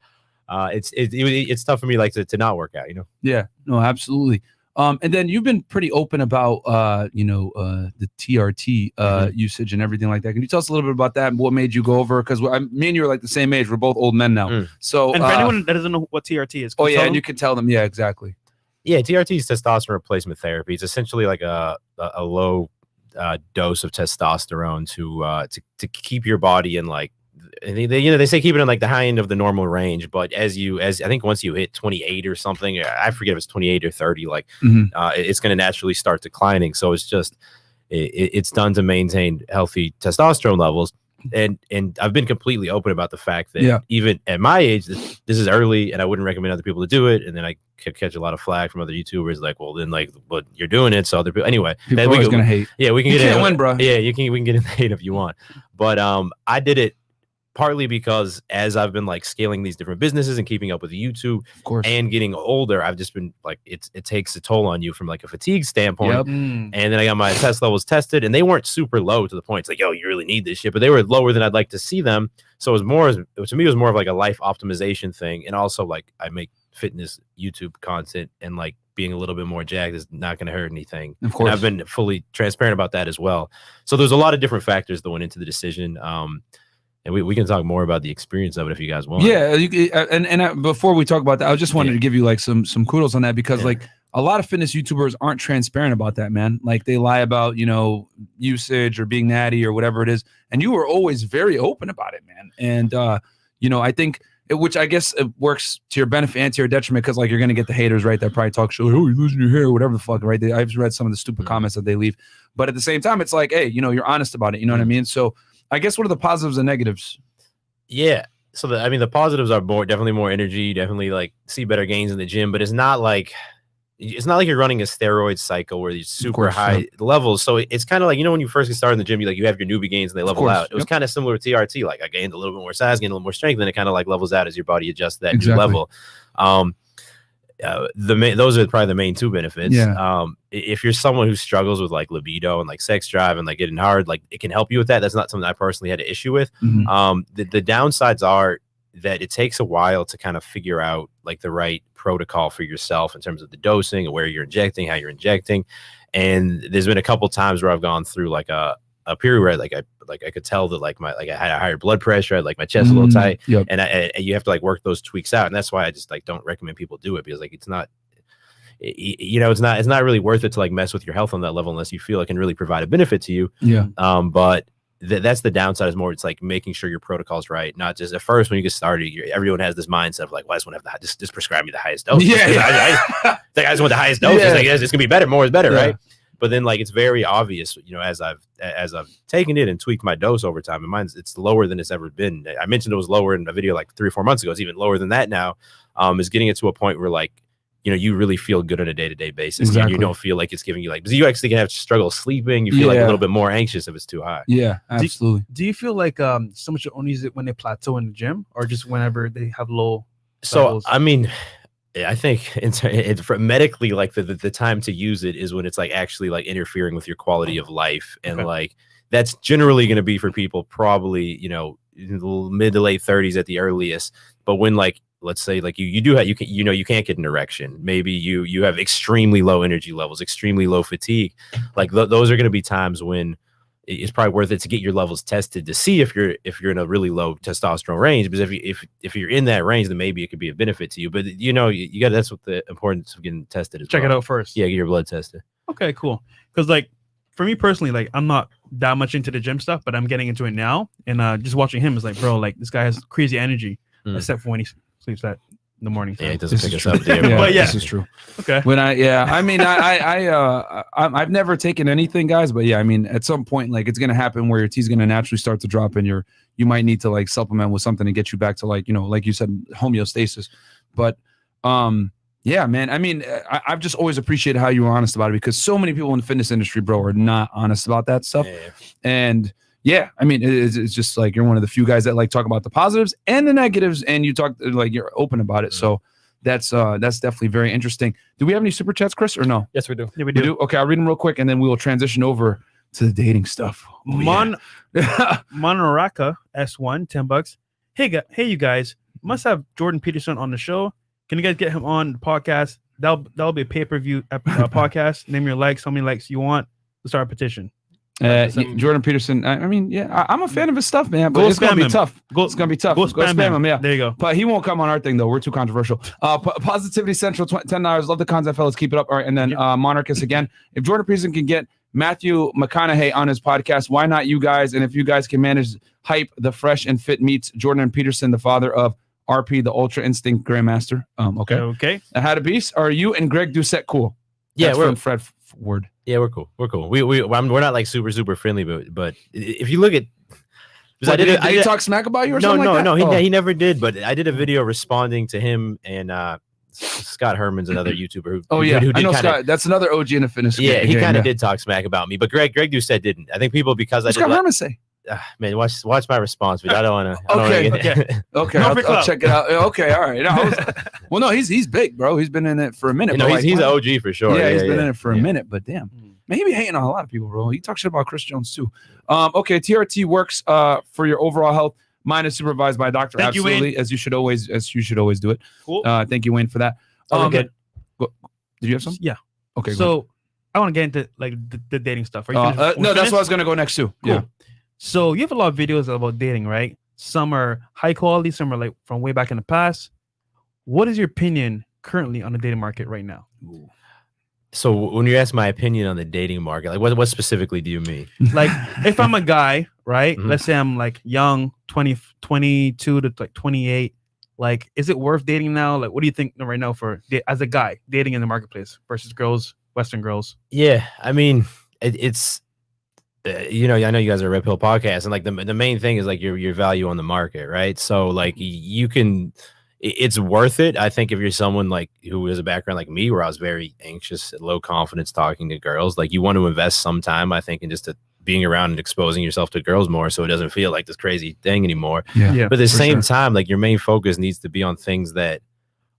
it's tough for me like to not work out, you know. Yeah, no, absolutely. And then you've been pretty open about the TRT usage and everything like that. Can you tell us a little bit about that and what made you go over? Because me and you are like the same age. We're both old men now. So, and for anyone that doesn't know what TRT is, and you can tell them. Yeah, exactly. Yeah, TRT is testosterone replacement therapy. It's essentially like a low dose of testosterone to keep your body in like. They say keep it in like the high end of the normal range, but as I think once you hit 28 or something, I forget if it's 28 or 30, like it's going to naturally start declining. So it's just it's done to maintain healthy testosterone levels. And I've been completely open about the fact that even at my age, this is early, and I wouldn't recommend other people to do it. And then I could catch a lot of flack from other YouTubers, like, well, then like, but you're doing it, so other people. Anyway, people are gonna hate. Yeah, we can you get can't win, bro. Yeah, we can get in the hate if you want. But I did it partly because as I've been like scaling these different businesses and keeping up with YouTube, of course, and getting older, I've just been like, it takes a toll on you from like a fatigue standpoint. And then I got my test levels tested, and they weren't super low to the point it's like, yo, you really need this shit, but they were lower than I'd like to see them. So to me, it was more of like a life optimization thing. And also like I make fitness YouTube content, and like being a little bit more jacked is not going to hurt anything. Of course, and I've been fully transparent about that as well. So there's a lot of different factors that went into the decision. And we can talk more about the experience of it if you guys want. Yeah, and before we talk about that, I just wanted to give you like some kudos on that because like a lot of fitness YouTubers aren't transparent about that, man. Like they lie about, you know, usage or being natty or whatever it is. And you were always very open about it, man. And, you know, I think, which I guess it works to your benefit and to your detriment because like you're going to get the haters, right? That probably talk shit, like, oh, you're losing your hair or whatever the fuck, right? I've read some of the stupid comments that they leave. But at the same time, it's like, hey, you know, you're honest about it. You know what I mean? So I guess what are the positives and negatives? Yeah. So the positives are definitely more energy, definitely like see better gains in the gym, but it's not like you're running a steroid cycle where these super high levels. So it's kind of like, you know, when you first get started in the gym, you have your newbie gains and they level out. It was kind of similar to TRT. Like I gained a little bit more size, gained a little more strength, and it kind of like levels out as your body adjusts to that new level. Those are probably the main two benefits. If you're someone who struggles with like libido and like sex drive and like getting hard, like it can help you with that. That's not something I personally had an issue with. The downsides are that it takes a while to kind of figure out like the right protocol for yourself in terms of the dosing and where you're injecting, how you're injecting. And there's been a couple times where I've gone through like a period where I could tell that like I had a higher blood pressure, I had like my chest a little tight, and you have to like work those tweaks out. And that's why I just like don't recommend people do it because like it's not, you know, it's not really worth it to like mess with your health on that level unless you feel it can really provide a benefit to you. But that's the downside is more it's like making sure your protocol's right, not just at first when you get started everyone has this mindset of like, well, I just want to have just prescribe me the highest dose. I just want the highest dose. It's like it's gonna be better, more is better, right? But then like it's very obvious, you know, as I've taken it and tweaked my dose over time, and it's lower than it's ever been. I mentioned it was lower in a video like 3 or 4 months ago. It's even lower than that now. Is getting it to a point where like, you know, you really feel good on a day-to-day basis. And you don't feel like it's giving you like, because you actually can have struggle sleeping. You feel like a little bit more anxious if it's too high. Yeah, absolutely. Do you feel like so much only use it when they plateau in the gym or just whenever they have low levels? I mean, I think it's medically like the time to use it is when it's like actually like interfering with your quality of life. And like, that's generally going to be for people probably, you know, in the mid to late 30s at the earliest. But when like, let's say like you can't get an erection. Maybe you have extremely low energy levels, extremely low fatigue. Like those are going to be times when it's probably worth it to get your levels tested to see if you're in a really low testosterone range. Because if you're in that range, then maybe it could be a benefit to you. But you know, you got that's what the importance of getting tested is. Check it out first. Yeah, get your blood tested. Okay, cool. Because like for me personally, like I'm not that much into the gym stuff, but I'm getting into it now. And just watching him is like, bro, like this guy has crazy energy, except for when he sleeps in the morning. Yeah, it doesn't pick us up. But this is true. Okay. When I mean, I've never taken anything, guys, but yeah, I mean, at some point, like it's gonna happen where your T's gonna naturally start to drop, and you might need to like supplement with something to get you back to like, you know, like you said, homeostasis. But yeah, man. I mean, I've just always appreciated how you were honest about it because so many people in the fitness industry, bro, are not honest about that stuff. And yeah, I mean, it's just like you're one of the few guys that like talk about the positives and the negatives, and you talk like you're open about it. So that's definitely very interesting. Do we have any super chats, Chris, or no? Yes, we do. Yeah, we do. Okay, I'll read them real quick, and then we will transition over to the dating stuff. Monoraka S1, $10. Hey, you guys, must have Jordan Peterson on the show. Can you guys get him on the podcast? That'll be a pay-per-view podcast. Name your likes, how many likes you want. Let's start a petition. Jordan Peterson. I mean, yeah, I'm a fan of his stuff, man. But it's gonna be tough. It's gonna be tough. Go spam him. Yeah, there you go. But he won't come on our thing though. We're too controversial. Positivity Central, $10. Love the content, fellas. Keep it up. All right, and then Monarchist again. If Jordan Peterson can get Matthew McConaughey on his podcast, why not you guys? And if you guys can manage hype, the Fresh and Fit meets Jordan Peterson, the father of RP, the Ultra Instinct Grandmaster. Okay. How to beast? Are you and Greg Doucette cool? Yeah, we're from Fred Word. Yeah, we're cool. We're not like super friendly, but if you look at, did he talk smack about you or something like that? No, he never did. But I did a video responding to him and Scott Herman's another YouTuber. Who I know Scott. That's another OG in the fitness. Yeah, he kind of did talk smack about me, but Greg Doucette didn't. I think people because What's Scott Herman say? Man, watch my response, but I don't want to. Okay. I'll check it out. Okay, all right. Well, no, he's big, bro. He's been in it for a minute. No, he's an OG for sure. Yeah, he's been in it for a minute, but damn, man, he be hating on a lot of people, bro. He talks shit about Chris Jones too. Okay, TRT works for your overall health. Mine is supervised by a doctor. Thank absolutely, you, as you should always do it. Cool. Thank you, Wayne, for that. Good. Did you have some? Yeah. Okay. So I want to get into like the dating stuff. No, that's what I was gonna go next too. Cool. Yeah. So you have a lot of videos about dating, right? Some are high quality, some are like from way back in the past. What is your opinion currently on the dating market right now? So when you ask my opinion on the dating market, like what specifically do you mean? Like if I'm a guy, right? Mhm. Let's say I'm like young, 22 to like 28. Like, is it worth dating now? Like, what do you think right now for as a guy dating in the marketplace versus girls, Western girls? Yeah, I mean, it's you know, I know you guys are a Red Pill podcast, and like the main thing is like your value on the market, right? So like you can, it's worth it. I think if you're someone like who has a background like me, where I was very anxious and low confidence talking to girls, like you want to invest some time, I think, in just being around and exposing yourself to girls more, so it doesn't feel like this crazy thing anymore. Yeah. But at the same time, like your main focus needs to be on things that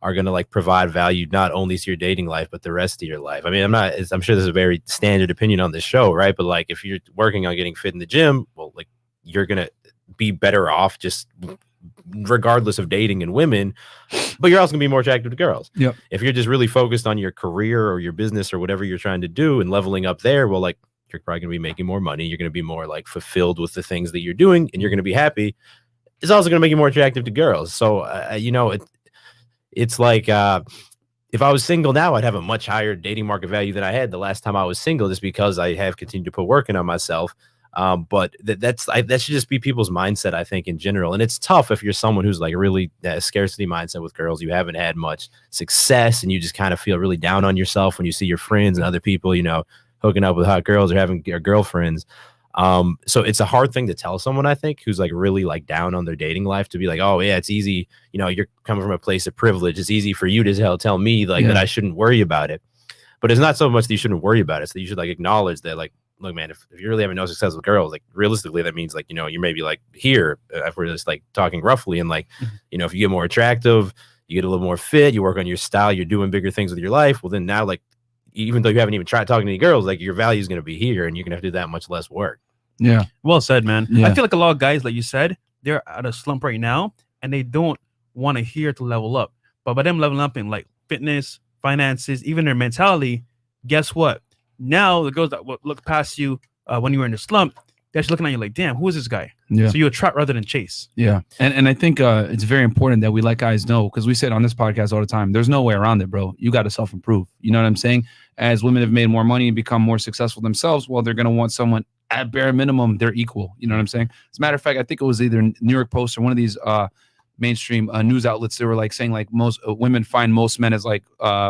are going to like provide value not only to your dating life but the rest of your life. I mean, I'm sure there's a very standard opinion on this show, right? But like if you're working on getting fit in the gym, well, like you're gonna be better off just regardless of dating and women, but you're also gonna be more attractive to girls. Yep. If you're just really focused on your career or your business or whatever you're trying to do and leveling up there, well, like you're probably gonna be making more money. You're gonna be more like fulfilled with the things that you're doing, and you're gonna be happy. It's also gonna make you more attractive to girls. So you know, it's like if I was single now, I'd have a much higher dating market value than I had the last time I was single, just because I have continued to put work in on myself. But that should just be people's mindset, I think, in general. And it's tough if you're someone who's like really scarcity mindset with girls. You haven't had much success, and you just kind of feel really down on yourself when you see your friends and other people, you know, hooking up with hot girls or having girlfriends. So it's a hard thing to tell someone, I think, who's like really like down on their dating life, to be like, oh yeah, it's easy. You know, you're coming from a place of privilege. It's easy for you to tell me like that I shouldn't worry about it. But it's not so much that you shouldn't worry about it. So you should like acknowledge that, like, look, man, if you're really having no success with girls, like realistically, that means like, you know, you're maybe like here, if we're just like talking roughly, and like, you know, if you get more attractive, you get a little more fit, you work on your style, you're doing bigger things with your life. Well, then now, like, even though you haven't even tried talking to any girls, like your value is going to be here, and you're going to have to do that much less work. Yeah. Well said, man. Yeah. I feel like a lot of guys, like you said, they're at a slump right now, and they don't want to hear to level up. But by them leveling up in like fitness, finances, even their mentality, guess what? Now the girls that look past you when you were in the slump, they're just looking at you like, damn, who is this guy? Yeah. So you attract rather than chase. Yeah. And I think it's very important that we let guys know, because we say it on this podcast all the time, there's no way around it, bro. You got to self-improve. You know what I'm saying? As women have made more money and become more successful themselves, well, they're going to want someone at bare minimum, they're equal. You know what I'm saying? As a matter of fact, I think it was either New York Post or one of these mainstream news outlets. They were like saying like most women find most men as like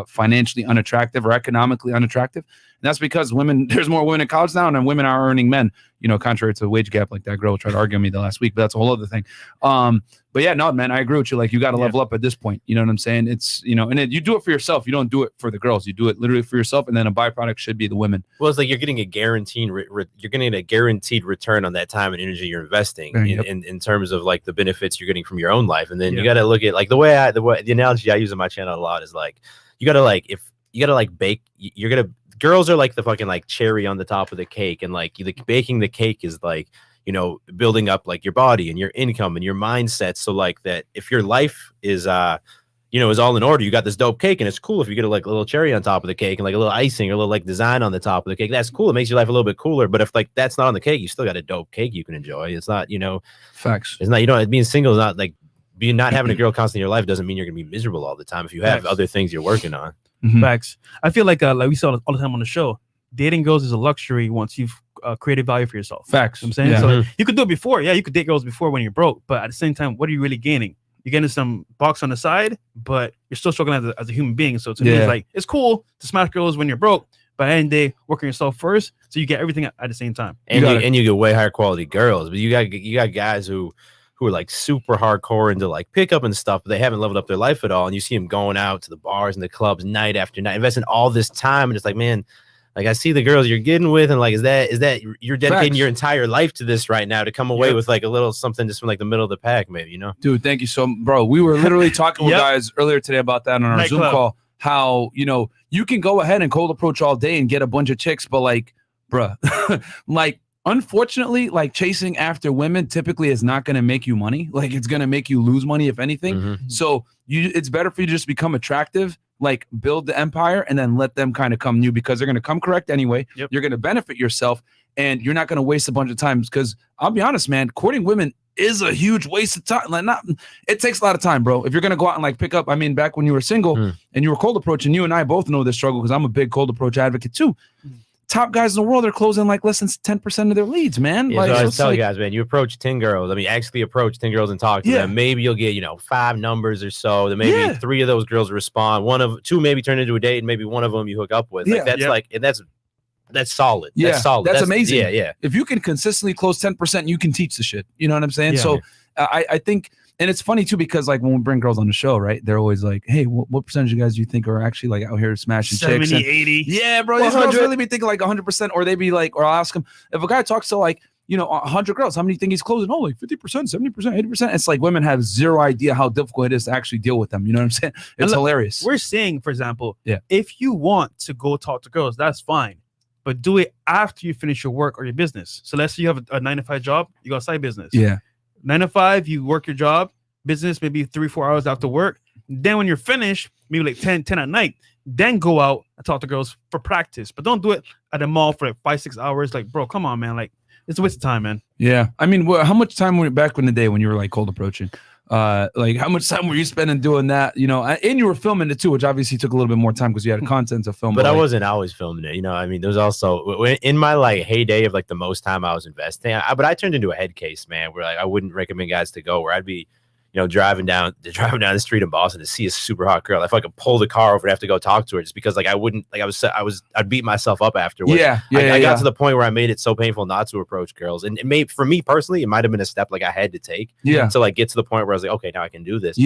financially unattractive or economically unattractive. And that's because there's more women in college now, and women are earning men, you know, contrary to the wage gap, like that girl tried to argue with me the last week, but that's a whole other thing. But yeah, no, man, I agree with you. Like, you got to level up at this point. You know what I'm saying? It's, you know, and you do it for yourself. You don't do it for the girls. You do it literally for yourself. And then a byproduct should be the women. Well, it's like you're getting a guaranteed return on that time and energy you're investing in terms of like the benefits you're getting from your own life. And then you got to look at like the analogy I use on my channel a lot is like, you got to like, if you got to like bake, girls are like the fucking like cherry on the top of the cake. And like baking the cake is like, you know, building up like your body and your income and your mindset. So like that, if your life is, you know, is all in order, you got this dope cake, and it's cool if you get like a little cherry on top of the cake and like a little icing or a little like design on the top of the cake. That's cool. It makes your life a little bit cooler. But if like that's not on the cake, you still got a dope cake you can enjoy. It's not, you know, facts. It's not, you know, being single is not like not having a girl constantly in your life doesn't mean you're gonna be miserable all the time if you have other things you're working on. Facts. I feel like we saw all the time on the show, dating girls is a luxury once you've created value for yourself. Facts. You know what I'm saying? So you could do it before. Yeah, you could date girls before when you're broke, but at the same time, what are you really gaining? You're getting some box on the side, but you're still struggling as a human being. So to me, it's like, it's cool to smash girls when you're broke, but at the end of the day, work on yourself first, so you get everything at the same time. And you get way higher quality girls, but you got guys who are like super hardcore into like pickup and stuff, but they haven't leveled up their life at all. And you see them going out to the bars and the clubs night after night, investing all this time, and it's like, man, like I see the girls you're getting with, and like, is that you're dedicating your entire life to this right now to come away with like a little something just from like the middle of the pack, maybe, you know? Dude, thank you so much, bro. We were literally talking with guys earlier today about that on our Zoom call, how, you know, you can go ahead and cold approach all day and get a bunch of chicks, but like, bruh, like, unfortunately, like chasing after women typically is not going to make you money. Like, it's going to make you lose money, if anything. So it's better for you to just become attractive, like build the empire, and then let them kind of come new, because they're going to come correct anyway. You're going to benefit yourself, and you're not going to waste a bunch of time. Because I'll be honest, man, courting women is a huge waste of time. Like, it takes a lot of time, bro. If you're gonna go out and like pick up, I mean, back when you were single and you were cold approaching, you and I both know this struggle because I'm a big cold approach advocate too. Top guys in the world are closing like less than 10% of their leads, man. Yeah, like, so I it's tell like, you guys, man, you approach 10 girls. I mean, actually approach 10 girls and talk to them. Maybe you'll get, 5 numbers or so. Then maybe 3 of those girls respond. 2 maybe turn into a date, and maybe one of them you hook up with. Like, that's like, and that's solid. Yeah, that's solid. That's amazing. Yeah. If you can consistently close 10%, you can teach the shit. You know what I'm saying? So I think, and it's funny too, because like when we bring girls on the show, right? They're always like, hey, what percentage of you guys do you think are actually like out here smashing 70, chicks? 80. Yeah, bro. These girls really be thinking like 100%, or they be like, or I'll ask them, if a guy talks to like, 100 girls, how many do you think he's closing? Oh, like 50%, 70%, 80%. It's like women have zero idea how difficult it is to actually deal with them. You know what I'm saying? It's hilarious. We're saying, for example, if you want to go talk to girls, that's fine. But do it after you finish your work or your business. So let's say you have a 9-to-5 job, you got a side business. Yeah. 9 to 5, you work your job, business, maybe 3-4 hours after work. Then when you're finished, maybe like 10 at night, then go out and talk to girls for practice. But don't do it at the mall for like 5-6 hours. Like, bro, come on, man. Like, it's a waste of time, man. Yeah. I mean, how much time were you back in the day when you were like cold approaching? Like how much time were you spending doing that? And you were filming it too, which obviously took a little bit more time because you had content to film. But I wasn't always filming it. I mean, there's also in my like heyday of like the most time I was investing. But I turned into a head case, man, where like I wouldn't recommend guys to go where I'd be, driving down the street in Boston to see a super hot girl. If I could pull the car over and have to go talk to her, just because like I wouldn't, like I'd beat myself up afterwards. I got to the point where I made it so painful not to approach girls, and it may, for me personally, it might have been a step like I had to take. To like get to the point where I was like, okay, now I can do this.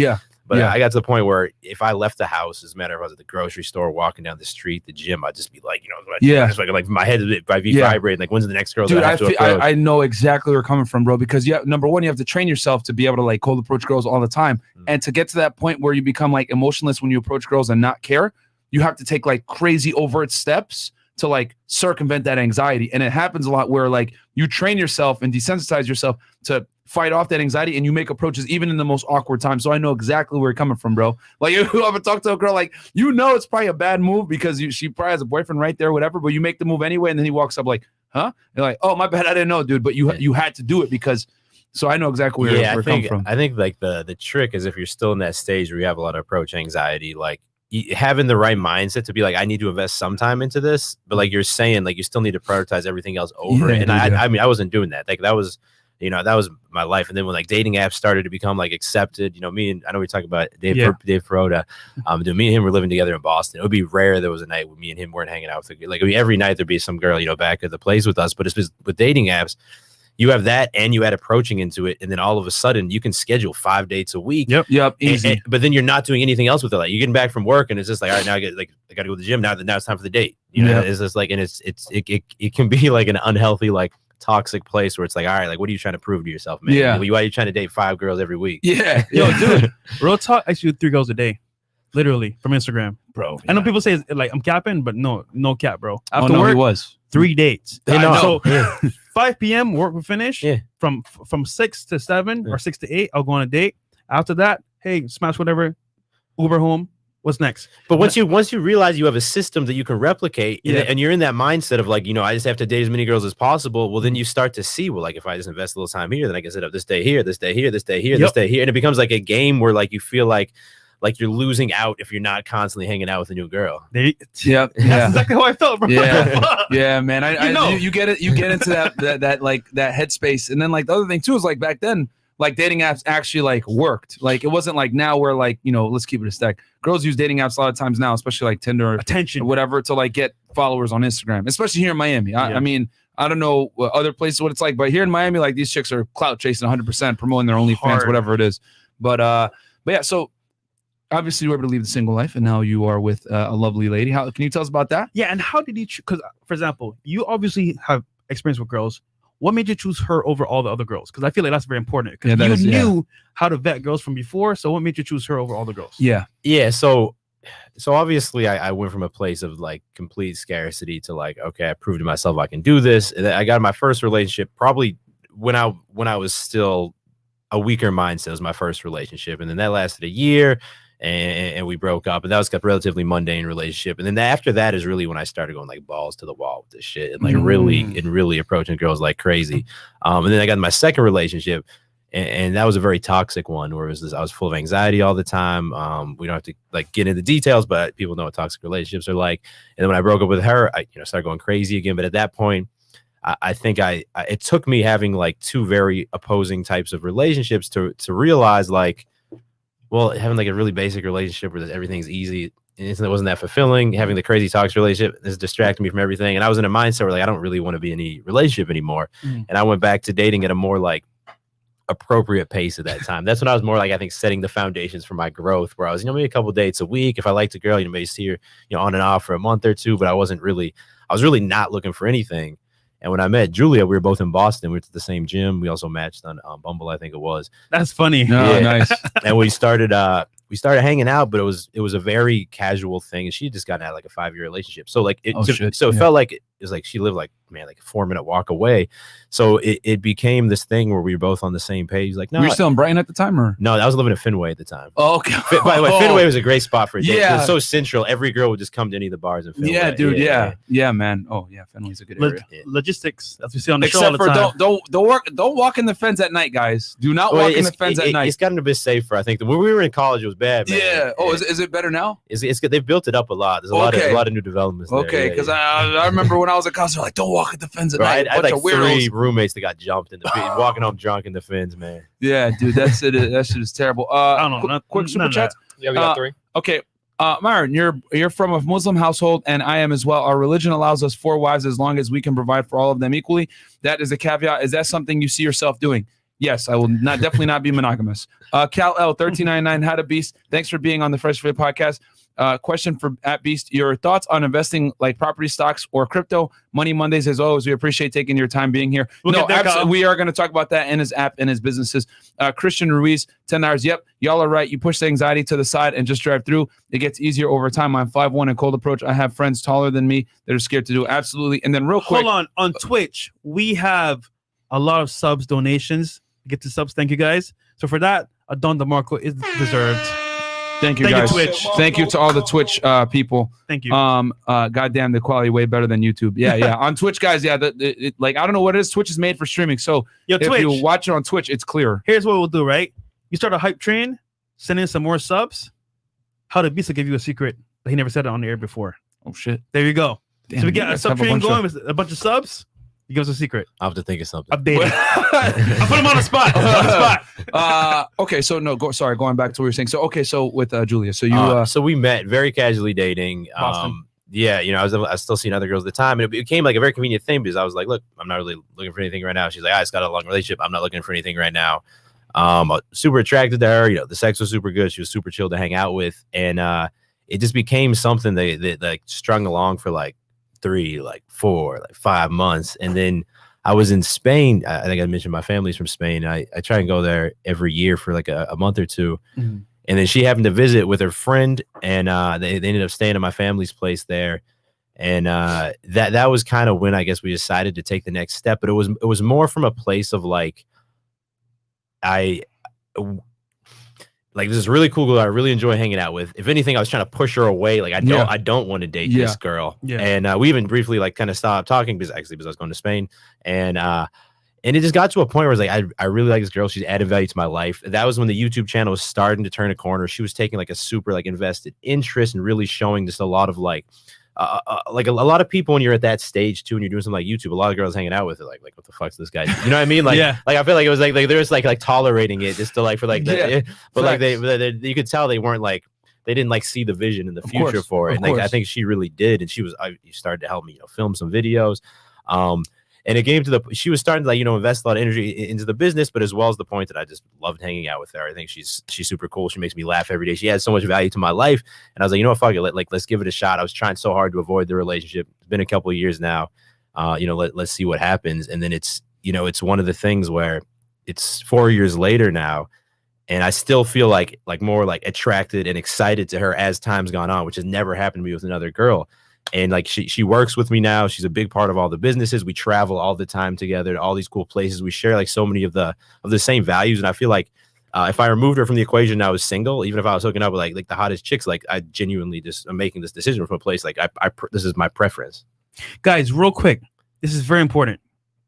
But I got to the point where if I left the house, as a matter of I was at the grocery store, walking down the street, the gym, I'd just be like, just like my head would be vibrating. Like, when's the next girl? Dude, I know exactly where you're coming from, bro. Because number one, you have to train yourself to be able to like cold approach girls all the time, and to get to that point where you become like emotionless when you approach girls and not care. You have to take like crazy overt steps to like circumvent that anxiety, and it happens a lot where like you train yourself and desensitize yourself to fight off that anxiety, and you make approaches even in the most awkward time. So I know exactly where you're coming from, bro. Like, you ever talk to a girl, like, it's probably a bad move because she probably has a boyfriend right there, whatever, but you make the move anyway, and then he walks up like, huh? You're like, oh, my bad, I didn't know, dude. But you had to do it because, so I know exactly where you're coming from. I think like the trick is if you're still in that stage where you have a lot of approach anxiety, like having the right mindset to be like, I need to invest some time into this, but like you're saying, like you still need to prioritize everything else over it. And I mean, I wasn't doing that. Like that was my life. And then when like dating apps started to become like accepted, me and I know we talk about Dave Perota, me and him were living together in Boston. It would be rare there was a night when me and him weren't hanging out with like every night there'd be some girl, back at the place with us. But it's just with dating apps, you have that and you add approaching into it, and then all of a sudden you can schedule 5 dates a week. Yep, easy. But then you're not doing anything else with it. Like you're getting back from work and it's just like, all right, now I got to go to the gym. Now it's time for the date. It's just like, and it can be like an unhealthy, like toxic place where it's like, all right, like what are you trying to prove to yourself, man? Why are you trying to date 5 girls every week? Yo, dude, real talk, I shoot 3 girls a day, literally, from Instagram, bro. I know people say like I'm capping, but no cap, bro. After work, he was 3 dates. So 5 p.m. work will finish. From 6 to 7 or 6 to 8, I'll go on a date. After that, hey, smash whatever, Uber home. What's next? But once you realize you have a system that you can replicate, and you're in that mindset of like, I just have to date as many girls as possible. Well, then you start to see, well, like if I just invest a little time here, then I can set up this day here, this day here, this day here, this day here, and it becomes like a game where like you feel like you're losing out if you're not constantly hanging out with a new girl. That's exactly how I felt, bro. Yeah, man. You get it. You get into that like that headspace, and then like the other thing too is like back then, like dating apps actually like worked. Like it wasn't like now where like, let's keep it a stack. Girls use dating apps a lot of times now, especially like Tinder, attention, or whatever, to like get followers on Instagram, especially here in Miami. I mean, I don't know other places what it's like, but here in Miami, like these chicks are clout chasing 100%, promoting their OnlyFans, whatever it is. But yeah, so obviously you were able to leave the single life, and now you are with a lovely lady. How can you tell us about that? Yeah, and how did you? Because for example, you obviously have experience with girls. What made you choose her over all the other girls? Because I feel like that's very important. Because you knew how to vet girls from before. So what made you choose her over all the girls? Yeah. So obviously I went from a place of like complete scarcity to like, okay, I proved to myself I can do this. And I got my first relationship probably when I was still a weaker mindset. It was my first relationship, and then that lasted a year. And we broke up, and that was a relatively mundane relationship. And then after that is really when I started going like balls to the wall with this shit, and like really approaching girls like crazy. And then I got my second relationship, and that was a very toxic one where I was full of anxiety all the time. We don't have to like get into details, but people know what toxic relationships are like. And then when I broke up with her, I started going crazy again. But at that point, I think it took me having like two very opposing types of relationships to realize like, well, having like a really basic relationship where everything's easy, it wasn't that fulfilling. Having the crazy toxic relationship is distracting me from everything. And I was in a mindset where like, I don't really want to be in any relationship anymore. And I went back to dating at a more like appropriate pace at that time. That's when I was more like, I think, setting the foundations for my growth, where I was, maybe a couple dates a week. If I liked a girl, maybe see her, on and off for a month or two, but I was really not looking for anything. And when I met Julia, we were both in Boston. We were at the same gym. We also matched on Bumble, I think it was. That's funny. No, nice. And we started hanging out, but it was a very casual thing. And she had just gotten out like a 5-year relationship. So like it felt like it was like she lived like a 4-minute walk away. So it became this thing where we were both on the same page. Like, no, you were still in Brighton at the time, or no? I was living in Fenway at the time. Oh, okay. By the way, Fenway was a great spot for a date. Yeah. It was so central. Every girl would just come to any of the bars in Fenway. Yeah, dude. Yeah, man. Oh, yeah. Fenway's a good area. Logistics, as we see on the show all the time. Don't walk in the fence at night, guys. Do not walk in the fence at night. It's gotten a bit safer. I think when we were in college, it was bad. Man. Yeah. Oh, is it better now? It's good. They've built it up a lot. There's a lot of new developments. Okay, because I remember when I was at college, like, don't walk at the fence at night. I had like 3 roommates that got jumped in the walking home drunk in the fins, man. Yeah, dude, that shit is terrible. I don't know. Quick super chats. Yeah, we got 3. Okay. Myron, you're from a Muslim household, and I am as well. Our religion allows us 4 wives as long as we can provide for all of them equally. That is a caveat. Is that something you see yourself doing? Yes, I will definitely not be monogamous. Cal L 1399 How to Beast. Thanks for being on the Fresh Fit podcast. Question for at Beast: your thoughts on investing like property, stocks, or crypto? Money Mondays, as always. We appreciate taking your time being here. Absolutely, we are going to talk about that in his app and his businesses. Christian Ruiz, 10 hours. Yep, y'all are right. You push the anxiety to the side and just drive through. It gets easier over time. I'm 5'1" and cold approach. I have friends taller than me that are scared to do. Absolutely. And then real quick, hold on Twitch, we have a lot of subs donations. Get the subs. Thank you guys. So for that, a Don DeMarco is deserved. Thank you, guys. Twitch. Thank you to all the Twitch people. Thank you. Goddamn, the quality way better than YouTube. Yeah. On Twitch, guys. Yeah, like I don't know what it is. Twitch is made for streaming. So if Twitch, you watch it on Twitch, it's clear. Here's what we'll do. Right, you start a hype train, send in some more subs. How the Beast will give you a secret that he never said it on the air before. Oh shit! There you go. Damn, so we get a sub train going with a bunch of subs. He gives us a secret. I'll have to think of something. Update. I put him on the spot. Okay, so going back to what you were saying. So with Julia, so you so we met very casually dating. Boston. Yeah, I was still seeing other girls at the time, and it became like a very convenient thing because I was like, look, I'm not really looking for anything right now. She's like, I just got a long relationship. I'm not looking for anything right now. Super attracted to her. The sex was super good. She was super chill to hang out with, and it just became something that like strung along for like 3, like 4, like 5 months. And then I was in Spain. I think I mentioned my family's from Spain. I try and go there every year for like a month or two. Mm-hmm. And then she happened to visit with her friend, and they ended up staying at my family's place there. And that was kind of when I guess we decided to take the next step. But it was more from a place of like, this is really cool girl I really enjoy hanging out with. If anything, I was trying to push her away. Like I don't want to date this girl. Yeah. And we even briefly like kind of stopped talking because I was going to Spain. And it just got to a point where I was like, I really like this girl. She's added value to my life. That was when the YouTube channel was starting to turn a corner. She was taking like a super like invested interest and really showing just a lot of like a lot of people when you're at that stage too, and you're doing something like YouTube, a lot of girls hanging out with it, like what the fuck's this guy? You know what I mean? Like, yeah. Like I feel like it was like they're just like tolerating it just to like for like the, but like they you could tell they weren't like they didn't like see the vision in the future for it. And like I think she really did, and she started to help me film some videos. And it came to she was starting to like, invest a lot of energy into the business, but as well as the point that I just loved hanging out with her. I think she's super cool. She makes me laugh every day. She adds so much value to my life. And I was like, what, fuck it. Let's give it a shot. I was trying so hard to avoid the relationship. It's been a couple of years now. Let's see what happens. And then it's one of the things where it's 4 years later now, and I still feel like more like attracted and excited to her as time's gone on, which has never happened to me with another girl. And like she works with me now. She's a big part of all the businesses. We travel all the time together to all these cool places. We share like so many of the same values. And I feel like if I removed her from the equation and I was single, even if I was hooking up with like the hottest chicks, like I genuinely just am making this decision from a place like this is my preference. Guys, real quick, this is very important,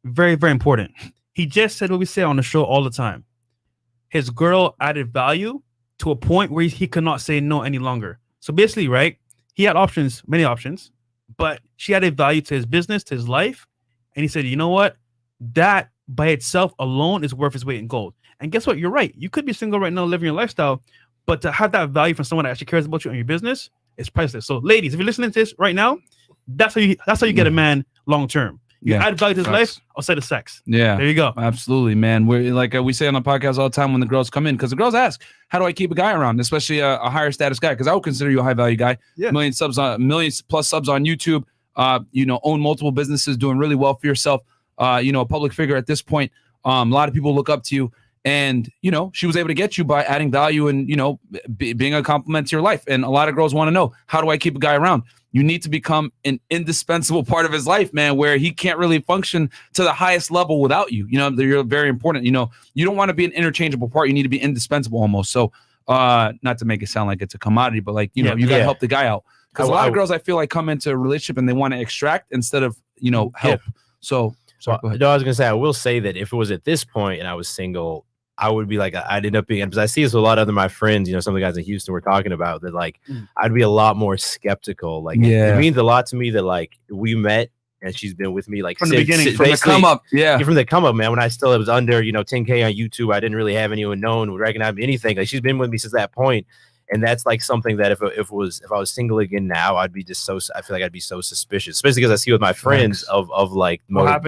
very very important. He just said what we say on the show all the time. his girl added value to a point where he could not say no any longer. So basically, right, he had options, many options, but she added value to his business, to his life. And he said, you know what? That by itself alone is worth its weight in gold. And guess what? You're right. You could be single right now, living your lifestyle, but to have that value from someone that actually cares about you and your business is priceless. So ladies, if you're listening to this right now, that's how you get a man long term. You add value to his life outside of sex. Yeah. There you go. Absolutely, man. We're like we say on the podcast all the time when the girls come in, because the girls ask, how do I keep a guy around, especially a higher status guy? Because I would consider you a high value guy. Yeah. Millions plus subs on YouTube. Own multiple businesses, doing really well for yourself. A public figure at this point. A lot of people look up to you. And, she was able to get you by adding value and, being a compliment to your life. And a lot of girls want to know, how do I keep a guy around? You need to become an indispensable part of his life, man, where he can't really function to the highest level without you. You're very important. You don't want to be an interchangeable part. You need to be indispensable almost. So not to make it sound like it's a commodity, but you got to help the guy out. Because a lot of girls, I feel like, come into a relationship and they want to extract instead of, help. Yeah. So I was going to say, I will say that if it was at this point and I was single, I would be like, I'd end up being, because I see this with a lot of other my friends, some of the guys in Houston were talking about that, I'd be a lot more skeptical. It means a lot to me that we met and she's been with me from the beginning, from the come up. Yeah. From the come up, man. When I still was under, 10K on YouTube, I didn't really have anyone known would recognize me, anything. She's been with me since that point. And that's something that if I was single again now, I feel like I'd be so suspicious, especially because I see with my friends of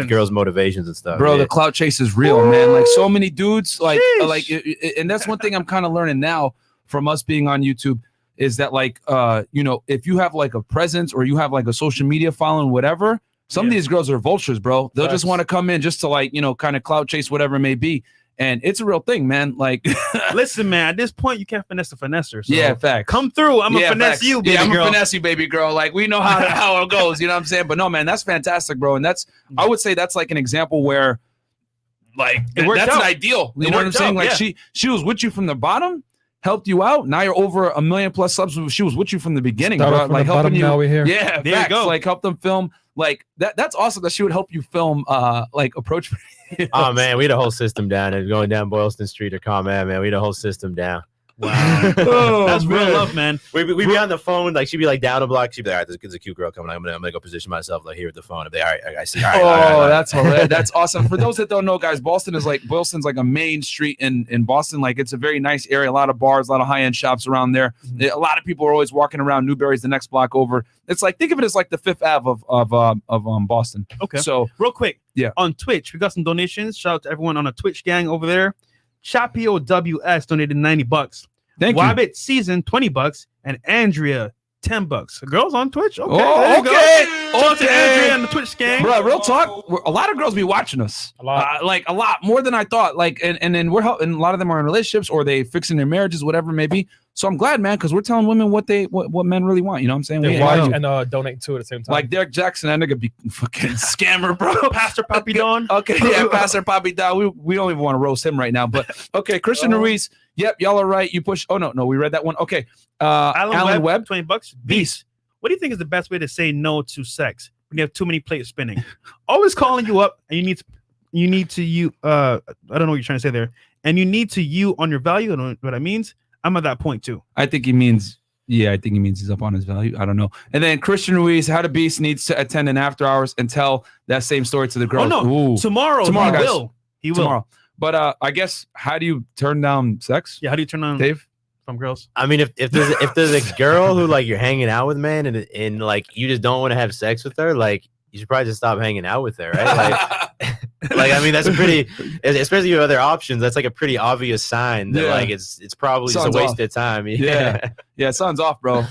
girls' motivations and stuff. Bro, the clout chase is real, man. So many dudes, and that's one thing I'm kind of learning now from us being on YouTube is that if you have a presence or you have a social media following, whatever, some of these girls are vultures, bro. They'll just want to come in just to kind of clout chase whatever it may be. And it's a real thing, man. Listen, man, at this point, you can't finesse the finesser. So yeah, facts. Come through. I'm going to finesse you, baby girl. I'm going to finesse you, baby girl. We know how it goes. You know what I'm saying? But no, man, that's fantastic, bro. And I would say that's an example where, that's an ideal. You know what I'm saying? She was with you from the bottom, helped you out. Now you're over 1 million plus subs. She was with you from the beginning, bro. Helping you. Now we're here. Yeah, there facts. You go. Help them film. That's awesome that she would help you film approach. Oh man, we had a whole system down and going down Boylston Street or Common, man. We had a whole system down. Wow. That's real love, man. We'd be on the phone, she'd be down a block. She'd be like, all right, there's a cute girl coming. I'm gonna go position myself here at the phone. If they, all right, I see. All right, all right. That's hilarious. That's awesome. For those that don't know, guys, Boylston's a main street in Boston. It's a very nice area, a lot of bars, a lot of high-end shops around there. A lot of people are always walking around. Newberry's the next block over. It's think of it as the Fifth Ave of Boston. Okay. So real quick, on Twitch, we got some donations. Shout out to everyone on the Twitch gang over there. Chappie OWS donated $90. Thank you. Wabbit Season $20 and Andrea $10. Girls on Twitch. Okay. Shout out to Andrea and the Twitch gang. Bro, real talk. A lot of girls be watching us. A lot. A lot more than I thought. And then we're helping. A lot of them are in relationships or they fixing their marriages, whatever it may be. So I'm glad, man, because we're telling women what men really want. You know what I'm saying? They watch and donate too at the same time. Derek Jackson, that nigga be fucking scammer, bro. Pastor Papi Don. Okay, yeah, Pastor Papi Don. We don't even want to roast him right now. But okay, Christian Ruiz. Yep, y'all are right. You push. Oh no, we read that one. Okay, Alan Webb, $20. Beast. What do you think is the best way to say no to sex when you have too many plates spinning? Always calling you up, and you need to I don't know what you're trying to say there, and you need to you on your value. I don't know what that means. I'm at that point too. I think he means he's up on his value. I don't know. And then Christian Ruiz, How to Beast, needs to attend an after hours and tell that same story to the girls. Oh no, Ooh. tomorrow he guys. will. He will. Tomorrow. But I guess, how do you turn down sex? Yeah, how do you turn on Dave? From girls? I mean, if there's a girl who you're hanging out with, man, and you just don't want to have sex with her, you should probably just stop hanging out with her, right? I mean, that's a pretty, especially with other options, that's a pretty obvious sign that it's probably just a waste of time. Yeah, sun's off, bro.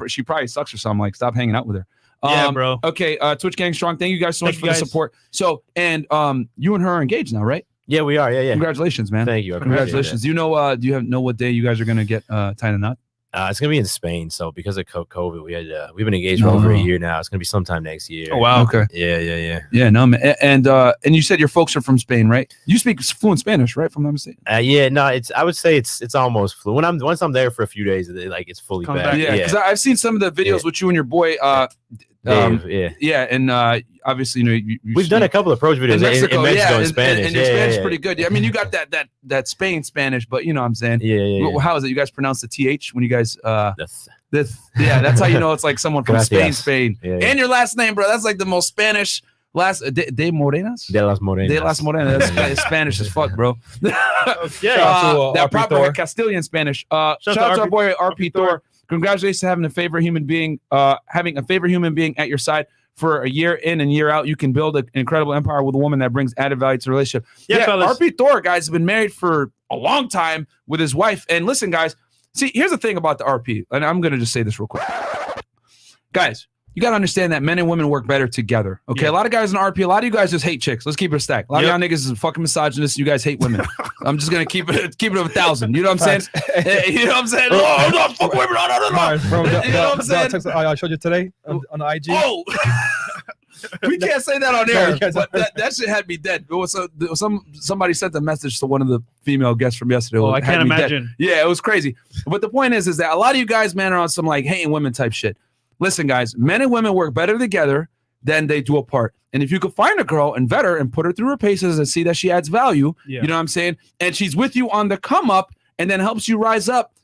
She probably sucks or something. Stop hanging out with her. Yeah, bro. Okay, Twitch gang strong. Thank you guys so much for the support. So, and you and her are engaged now, right? Yeah, we are. Yeah. Congratulations, man. Thank you. Congratulations. Do you know? Do you know what day you guys are gonna get tied a knot? It's gonna be in Spain. So because of COVID, we've been engaged for over a year now. It's gonna be sometime next year. Oh wow. Okay. Yeah. No, man. And you said your folks are from Spain, right? You speak fluent Spanish, right? If I'm not mistaken. I would say it's almost fluent. Once I'm there for a few days, it's fully back. Yeah, because I've seen some of the videos with you and your boy Yeah, and obviously, we've done a couple of approach videos in Mexico and Spanish. And your Spanish is pretty good. Yeah, I mean, you got that Spain Spanish, but you know what I'm saying. Yeah. How is it? You guys pronounce the TH when you guys that's how you know it's like someone from Spain. Yeah. And your last name, bro. That's like the most Spanish last de Morenas. De las Morenas. That's Spanish as fuck, bro. Yeah, that proper Castilian Spanish. Shout out to our boy RP Thor. Congratulations on having a favorite human being at your side for a year in and year out. You can build an incredible empire with a woman that brings added value to the relationship. Yeah, RP Thor, guys, has been married for a long time with his wife. And listen, guys, see, here's the thing about the RP, and I'm going to just say this real quick. Guys, you got to understand that men and women work better together. Okay, a lot of guys in RP, a lot of you guys just hate chicks. Let's keep it a stack. A lot of y'all niggas is fucking misogynists. You guys hate women. I'm just gonna keep it 1,000. You know what I'm saying? You know what I'm saying? Oh, no, fuck women. No. Bro, you know what I'm saying? Text I showed you today on the IG. Oh, we can't say that on air. But that shit had me dead. Somebody sent a message to one of the female guests from yesterday. Oh, I can't imagine. Yeah, it was crazy. But the point is that a lot of you guys, man, are on some like hating women type shit. Listen, guys, men and women work better together than they do apart. And if you could find a girl and vet her and put her through her paces and see that she adds value, you know what I'm saying? And she's with you on the come up and then helps you rise up.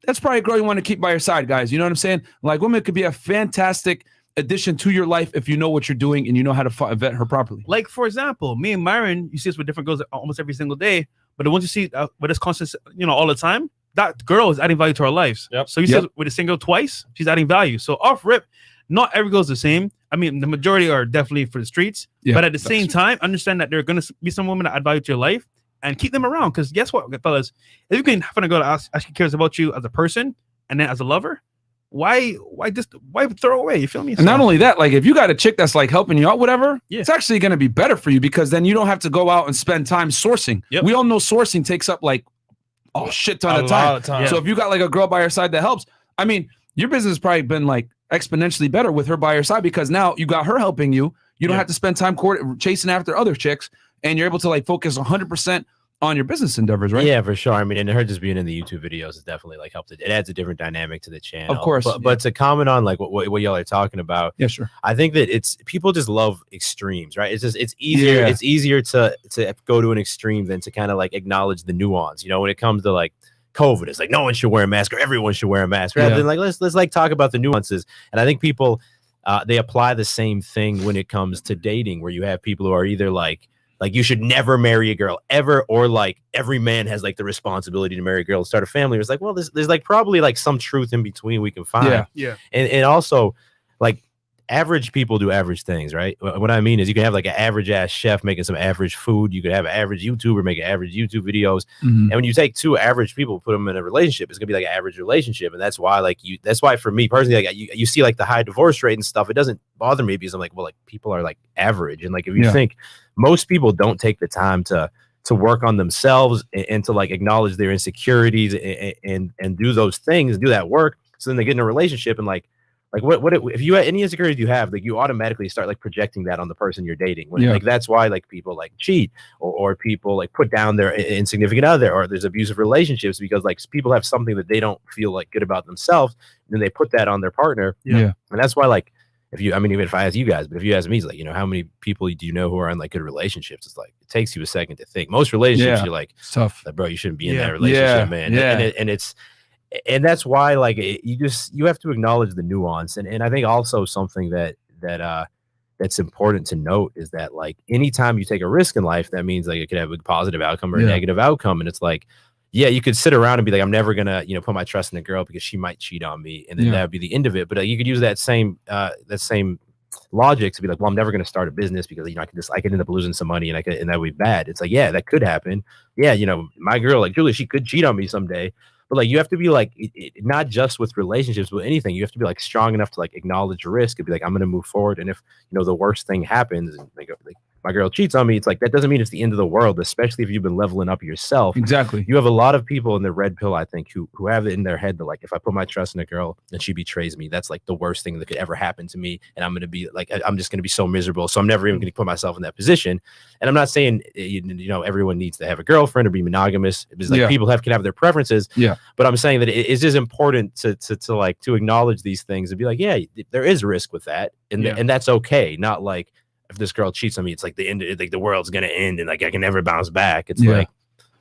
That's probably a girl you want to keep by your side, guys. You know what I'm saying? Like, women could be a fantastic addition to your life if you know what you're doing and you know how to vet her properly. Like, for example, me and Myron, you see us with different girls almost every single day. But the ones you see with us constant, all the time, that girl is adding value to our lives. So you see with a single twice, she's adding value. So off rip, not every girl's the same. I mean, the majority are definitely for the streets. But at the same time, understand that there are going to be some women that add value to your life and keep them around. Because guess what, fellas? If you can find a girl that actually cares about you as a person and then as a lover, why throw away? You feel me? And not only that, like if you got a chick that's like helping you out, whatever, it's actually going to be better for you because then you don't have to go out and spend time sourcing. We all know sourcing takes up like shit ton of time. So if you got like a girl by your side that helps, I mean, your business has probably been like exponentially better with her by your side because now you got her helping you. You don't have to spend time chasing after other chicks, and you're able to like focus 100% on your business endeavors, right? Yeah, for sure. I mean, and her just being in the YouTube videos has definitely like helped it. It adds a different dynamic to the channel. Of course. But to comment on like what y'all are talking about. Yeah, sure. I think that people just love extremes, right? It's easier. It's easier to go to an extreme than to kind of like acknowledge the nuance. You know, when it comes to like COVID, it's like no one should wear a mask or everyone should wear a mask. Rather than like let's like talk about the nuances. And I think people they apply the same thing when it comes to dating, where you have people who are either like you should never marry a girl ever, or like every man has like the responsibility to marry a girl and start a family. It's like, well, there's like probably like some truth in between we can find. And also like average people do average things, right? What I mean is you can have like an average ass chef making some average food. You could have an average YouTuber making average YouTube videos. And when you take two average people, put them in a relationship, it's gonna be like an average relationship. And that's why that's why for me personally, like you see like the high divorce rate and stuff, it doesn't bother me because I'm like, well, like people are like average. And like, if you think most people don't take the time to work on themselves and to like acknowledge their insecurities and do those things, do that work. So then they get in a relationship and like what if you have any insecurities you have, like you automatically start like projecting that on the person you're dating. Like that's why like people like cheat or people like put down their insignificant other, or there's abusive relationships because like people have something that they don't feel like good about themselves, and then they put that on their partner. And that's why like even if I ask you guys, but if you ask me, it's like, how many people do you know who are in like good relationships? It's like it takes you a second to think. Most relationships you're like, it's tough, like, bro, you shouldn't be in that relationship, man. And that's why like you have to acknowledge the nuance. And I think also something that's important to note is that like anytime you take a risk in life, that means like it could have a positive outcome or a negative outcome. And it's like, you could sit around and be like, I'm never gonna put my trust in a girl because she might cheat on me, and then that would be the end of it. But you could use that same logic to be like, well, I'm never going to start a business because I could end up losing some money and that would be bad. It's like, that could happen. My girl, like Julia, she could cheat on me someday. But like you have to be like not just with relationships, but anything. You have to be like strong enough to like acknowledge risk and be like, I'm going to move forward. And if the worst thing happens, and like my girl cheats on me, it's like that doesn't mean it's the end of the world, especially if you've been leveling up yourself. Exactly. You have a lot of people in the red pill, I think, who have it in their head that like, if I put my trust in a girl and she betrays me, that's like the worst thing that could ever happen to me, and I'm gonna be like, I'm just gonna be so miserable, so I'm never even gonna put myself in that position. And I'm not saying everyone needs to have a girlfriend or be monogamous, because like people can have their preferences, but I'm saying that it's just important to acknowledge these things and be like, yeah, there is risk with that, and that's okay. Not like, if this girl cheats on me, it's like the end, like the world's gonna end and like I can never bounce back. It's like,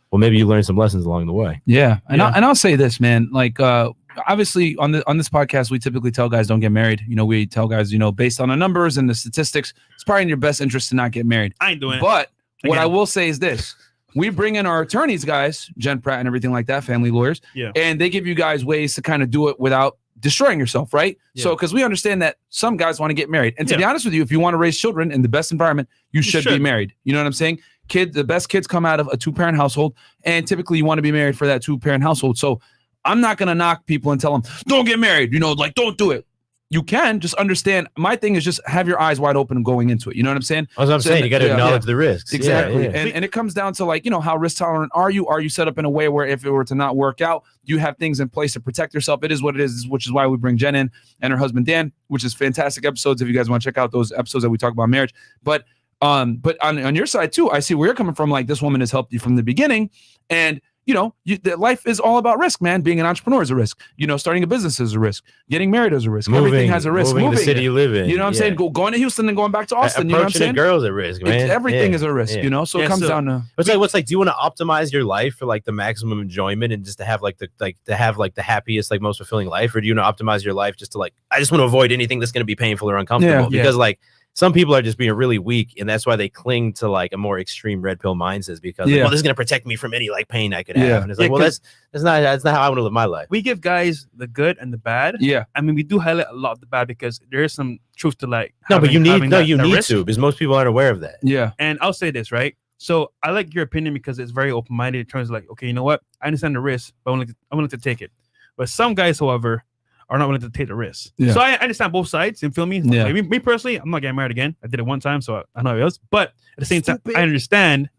well, maybe you learn some lessons along the way. I'll say this, man, like obviously on this podcast we typically tell guys don't get married. We tell guys, based on the numbers and the statistics, it's probably in your best interest to not get married. I ain't doing it. But what I will say is this: we bring in our attorneys, guys, Jen Pratt and everything like that, family lawyers, and they give you guys ways to kind of do it without destroying yourself, right? So because we understand that some guys want to get married, and to be honest with you, if you want to raise children in the best environment, you should be married. You know what I'm saying? The best kids come out of a 2-parent household, and typically you want to be married for that 2-parent household. So I'm not gonna knock people and tell them don't get married, like don't do it. You can just understand. My thing is just have your eyes wide open going into it. You know what I'm saying? As I'm saying, you got to acknowledge the risks. Exactly. And it comes down to like, how risk tolerant are you? Are you set up in a way where if it were to not work out, you have things in place to protect yourself? It is what it is, which is why we bring Jen in and her husband Dan, which is fantastic episodes if you guys want to check out those episodes that we talk about marriage. But on your side too, I see where you're coming from. Like, this woman has helped you from the beginning, and life is all about risk, man. Being an entrepreneur is a risk. Starting a business is a risk. Getting married is a risk. Everything has a risk. Moving the city you live in. You know what I'm saying? Going to Houston and going back to Austin. You know what I'm saying? Girls at risk, man. Everything is a risk. So it comes down to. What's like? Do you want to optimize your life for like the maximum enjoyment and just to have like the happiest, like most fulfilling life, or do you want to optimize your life just to like, I just want to avoid anything that's going to be painful or uncomfortable? Because like, some people are just being really weak, and that's why they cling to like a more extreme red pill mindset, because like, well, this is gonna protect me from any like pain I could have. And it's like, well, that's not how I want to live my life. We give guys the good and the bad. I mean, we do highlight a lot of the bad because there is some truth to like. You need to, because most people aren't aware of that. And I'll say this, right? So I like your opinion because it's very open minded in terms of like, okay, you know what? I understand the risk, but I'm willing to take it. But some guys, however, are not willing to take the risk. So I understand both sides. You feel me? Like, me personally, I'm not getting married again. I did it one time, so I know it was. But at the same time, I understand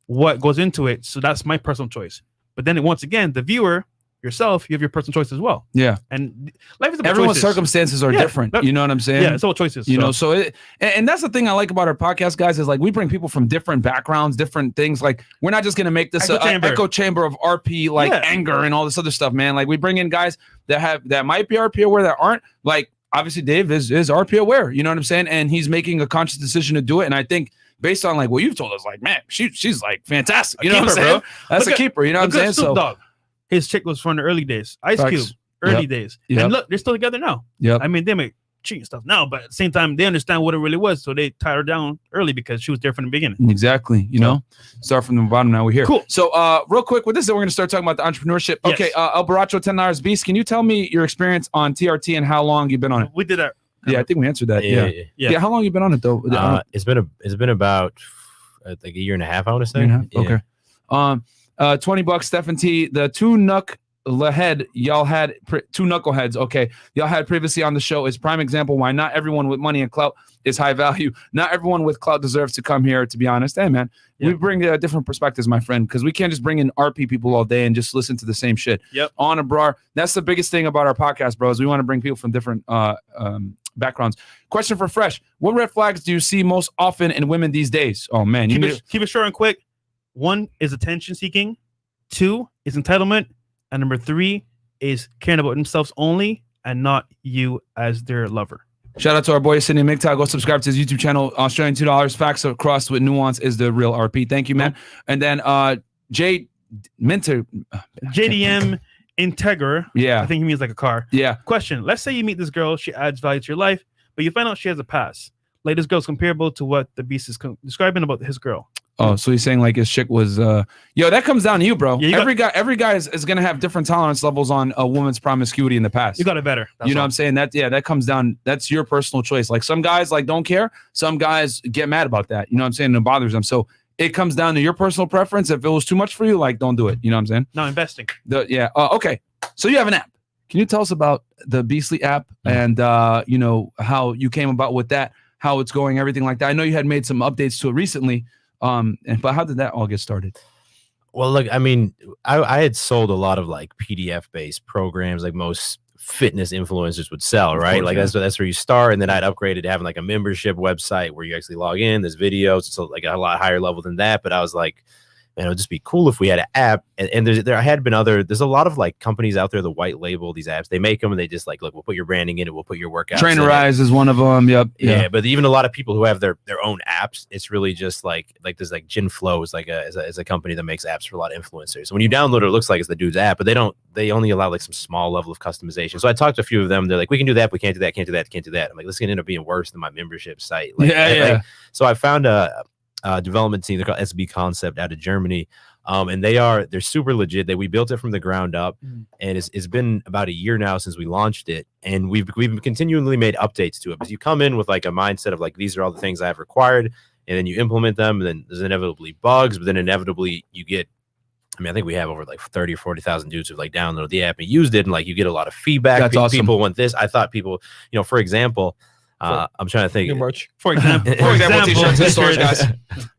what goes into it. So that's my personal choice. But then once again, the viewer, yourself, you have your personal choice as well. And life is about everyone's choices. Circumstances are different. You know what I'm saying? It's all choices. And that's the thing I like about our podcast, guys, is like we bring people from different backgrounds, different things. Like, we're not just gonna make this an echo chamber of RP, like anger and all this other stuff, man. Like, we bring in guys that might be RP aware, that aren't. Like, obviously Dave is RP aware, you know what I'm saying? And he's making a conscious decision to do it. And I think based on like what you've told us, like, man, she's like fantastic. You know what I'm saying? That's a keeper, you know what I'm saying? Dog. His chick was from the early days. Ice Cube, early days. And look, they're still together now. I mean, they make cheating stuff now, but at the same time, they understand what it really was. So they tied her down early because she was there from the beginning. Exactly. You know, start from the bottom. Now we're here. Cool. So real quick with this, then we're going to start talking about the entrepreneurship. Yes. Okay. El Baracho, $10 Beast. Can you tell me your experience on TRT and how long you've been on it? We did that. Yeah, I think we answered that. Yeah. How long you been on it though? It's been about like a year and a half, I want to say. Okay. $20, Stephen T. The two knucklehead y'all had two knuckleheads. Okay, y'all had previously on the show is prime example why not everyone with money and clout is high value. Not everyone with clout deserves to come here. To be honest, hey man, we bring different perspectives, my friend, because we can't just bring in RP people all day and just listen to the same shit. On a bra. That's the biggest thing about our podcast, bros. We want to bring people from different backgrounds. Question for Fresh: what red flags do you see most often in women these days? Oh man, keep it short and quick. 1 is attention seeking. 2 is entitlement. And number 3 is caring about themselves only and not you as their lover. Shout out to our boy Sidney McTag. Go subscribe to his YouTube channel. Australian $2. Facts across with nuance is the real RP. Thank you, man. And then JDM Integra. Yeah. I think he means like a car. Yeah. Question. Let's say you meet this girl. She adds value to your life, but you find out she has a past. Like, this girl's comparable to what the Beast is describing about his girl. Oh, so he's saying like his chick was that comes down to you, bro. Yeah, every guy is gonna have different tolerance levels on a woman's promiscuity in the past. You got it better. You know what I'm saying? That comes down, that's your personal choice. Like, some guys like don't care, some guys get mad about that. You know what I'm saying? It bothers them. So it comes down to your personal preference. If it was too much for you, like, don't do it. You know what I'm saying? No, investing. Okay. So you have an app. Can you tell us about the Beastly app and how you came about with that? how it's going, everything like that. I know you had made some updates to it recently. But how did that all get started? Well, look, I mean, I had sold a lot of like PDF based programs, like most fitness influencers would sell, right? Like that's where you start, and then I'd upgraded to having like a membership website where you actually log in. There's videos, it's like a lot higher level than that. But I was like, man, it would just be cool if we had an app. And there's a lot of like companies out there that white label these apps. They make them and they just like, look, we'll put your branding in it, we'll put your workouts. Trainerize is one of them. Yep. Yeah, but even a lot of people who have their own apps, it's really just like there's like Gin Flow is like is a company that makes apps for a lot of influencers. So when you download it looks like it's the dude's app, but they only allow like some small level of customization. So I talked to a few of them. They're like, we can do that, we can't do that, can't do that, can't do that. I'm like, this is gonna end up being worse than my membership site. Like, so I found a development team. They're called SB Concept out of Germany. And they're super legit. We built it from the ground up, and it's been about a year now since we launched it, and we've continually made updates to it. Because you come in with like a mindset of like, these are all the things I have required, and then you implement them, and then there's inevitably bugs, but then inevitably you get, I mean, I think we have over like 30 or 40,000 dudes who've like downloaded the app and used it, and like you get a lot of feedback. That's awesome. People want this. I thought people, for example, I'm trying to think. Merch. For example, t-shirts in stores, guys.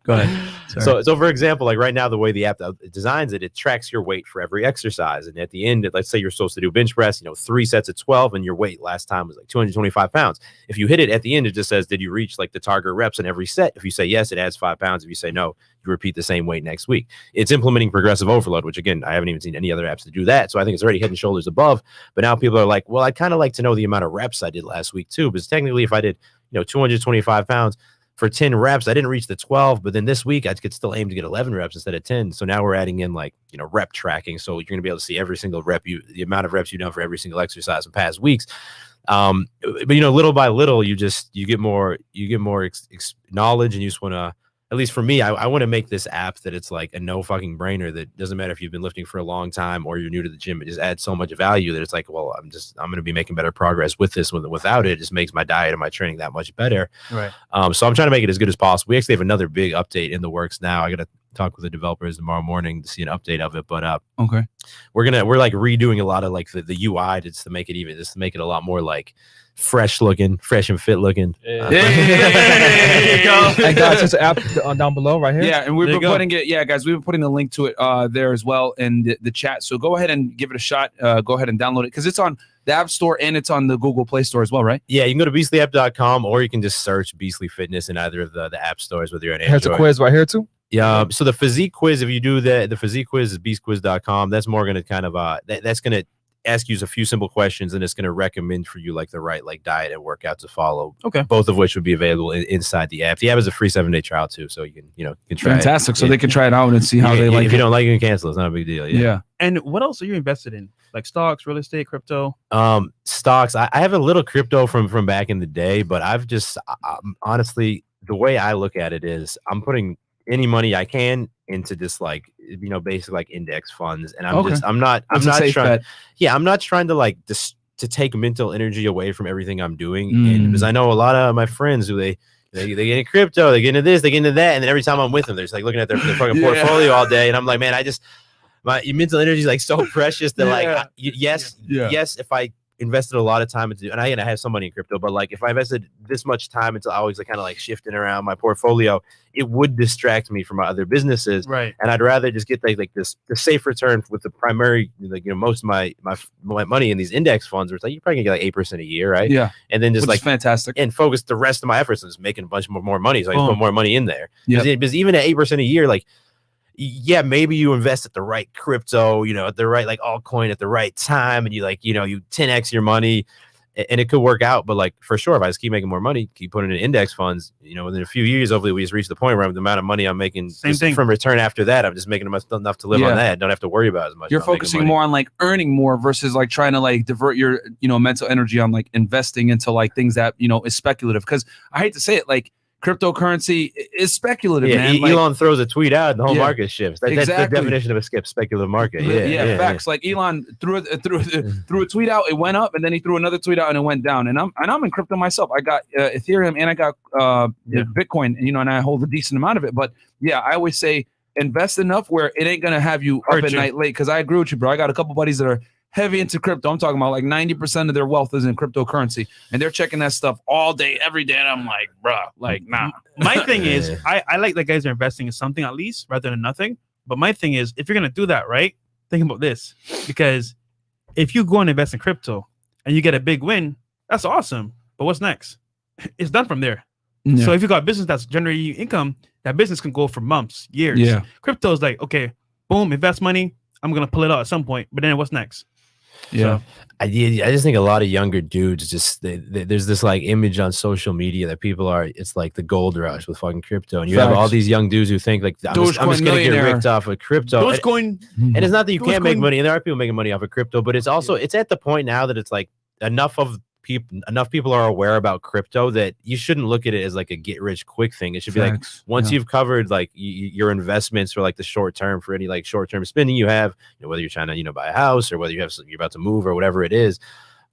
Go ahead. So for example, like right now, the way the app designs it tracks your weight for every exercise. And at the end, let's say you're supposed to do bench press, 3 sets at 12, and your weight last time was like 225 pounds. If you hit it at the end, it just says, did you reach like the target reps in every set? If you say yes, it adds 5 pounds. If you say no, you repeat the same weight next week. It's implementing progressive overload, which again, I haven't even seen any other apps to do that. So I think it's already head and shoulders above. But now people are like, well, I'd kind of like to know the amount of reps I did last week too, because technically if I did 225 pounds for 10 reps, I didn't reach the 12, but then this week I could still aim to get 11 reps instead of 10. So now we're adding in like, rep tracking. So you're going to be able to see every single rep, the amount of reps you've done for every single exercise in past weeks. But little by little, you get more knowledge, and you just want to, at least for me, I want to make this app that it's like a no fucking brainer, that doesn't matter if you've been lifting for a long time or you're new to the gym. It just adds so much value that it's like, well, I'm going to be making better progress with this. Without it, it just makes my diet and my training that much better. Right. So I'm trying to make it as good as possible. We actually have another big update in the works now. I got to talk with the developers tomorrow morning to see an update of it. But okay, we're like redoing a lot of like the UI just to make it a lot more like fresh and fit looking. There you go. And guys, there's an app down below right here. Yeah, and we've been putting it. Yeah, guys, we've been putting the link to it there as well in the chat. So go ahead and give it a shot. Go ahead and download it because it's on the App Store and it's on the Google Play Store as well, right? Yeah, you can go to beastlyapp.com or you can just search Beastly Fitness in either of the app stores, whether you're on Android. There's a quiz right here too. Yeah, so the physique quiz, if you do the physique quiz is beastquiz.com. That's more going to kind of that's going to ask you a few simple questions, and it's going to recommend for you like the right like diet and workout to follow. Okay, both of which would be available inside the app. The app is a free 7-day trial too, so you can try. Fantastic. It. So they can try it out and see how they like it. If you don't like it, you can cancel. It's not a big deal. Yeah. And what else are you invested in? Like stocks, real estate, crypto? Stocks. I have a little crypto from back in the day, but I've just honestly, the way I look at it is I'm putting any money I can into just like basically like index funds, and I'm not trying to like to take mental energy away from everything I'm doing, and because I know a lot of my friends who they get into crypto, they get into this, they get into that, and then every time I'm with them, they're just like looking at their fucking portfolio all day, and I'm like, man, my mental energy is like so precious that yes, if I invested a lot of time into, and I have some money in crypto, but like if I invested this much time into always like kind of like shifting around my portfolio, it would distract me from my other businesses. Right. And I'd rather just get the safe return with the primary, most of my money in these index funds, where it's like you probably can get like 8% a year, right? Yeah. And then just which is fantastic, and focus the rest of my efforts on just making a bunch more money. So I just put more money in there. Yeah. Because even at 8% a year, like, yeah, maybe you invest at the right crypto, at the right like altcoin at the right time, and you 10x your money, and it could work out. But like for sure, if I just keep making more money, keep putting in index funds, within a few years, hopefully we just reach the point where the amount of money I'm making from return after that, I'm just making enough to live on that. Don't have to worry about as much. You're focusing more on like earning more versus like trying to like divert your mental energy on like investing into like things that is speculative. Because I hate to say it, like cryptocurrency is speculative, man. Elon throws a tweet out and the whole market shifts. That's the definition of a speculative market. Facts. Like Elon threw a tweet out, it went up, and then he threw another tweet out and it went down. And I'm in crypto myself. I got Ethereum and I got Bitcoin, and I hold a decent amount of it. But yeah, I always say invest enough where it ain't gonna have you up at night late. Because I agree with you, bro. I got a couple buddies that are heavy into crypto. I'm talking about like 90% of their wealth is in cryptocurrency, and they're checking that stuff all day, every day. And I'm like, bruh, like, nah. My thing is, I like that guys are investing in something at least rather than nothing. But my thing is, if you're gonna do that, right? Think about this, because if you go and invest in crypto and you get a big win, that's awesome. But what's next? It's done from there. Yeah. So if you got a business that's generating you income, that business can go for months, years. Yeah. Crypto is like, okay, boom, invest money. I'm gonna pull it out at some point, but then what's next? Yeah. So, I just think a lot of younger dudes just there's this like image on social media that people are, it's like the gold rush with fucking crypto, and you have all these young dudes who think like I'm just gonna get ripped off of crypto. Dogecoin, and it's not that you can't make Dogecoin. money, and there are people making money off of crypto, but it's also it's at the point now that it's like enough people are aware about crypto that you shouldn't look at it as like a get rich quick thing. It should be like once you've covered like your investments for like the short term, for any like short term spending you have, whether you're trying to buy a house or whether you're about to move or whatever it is,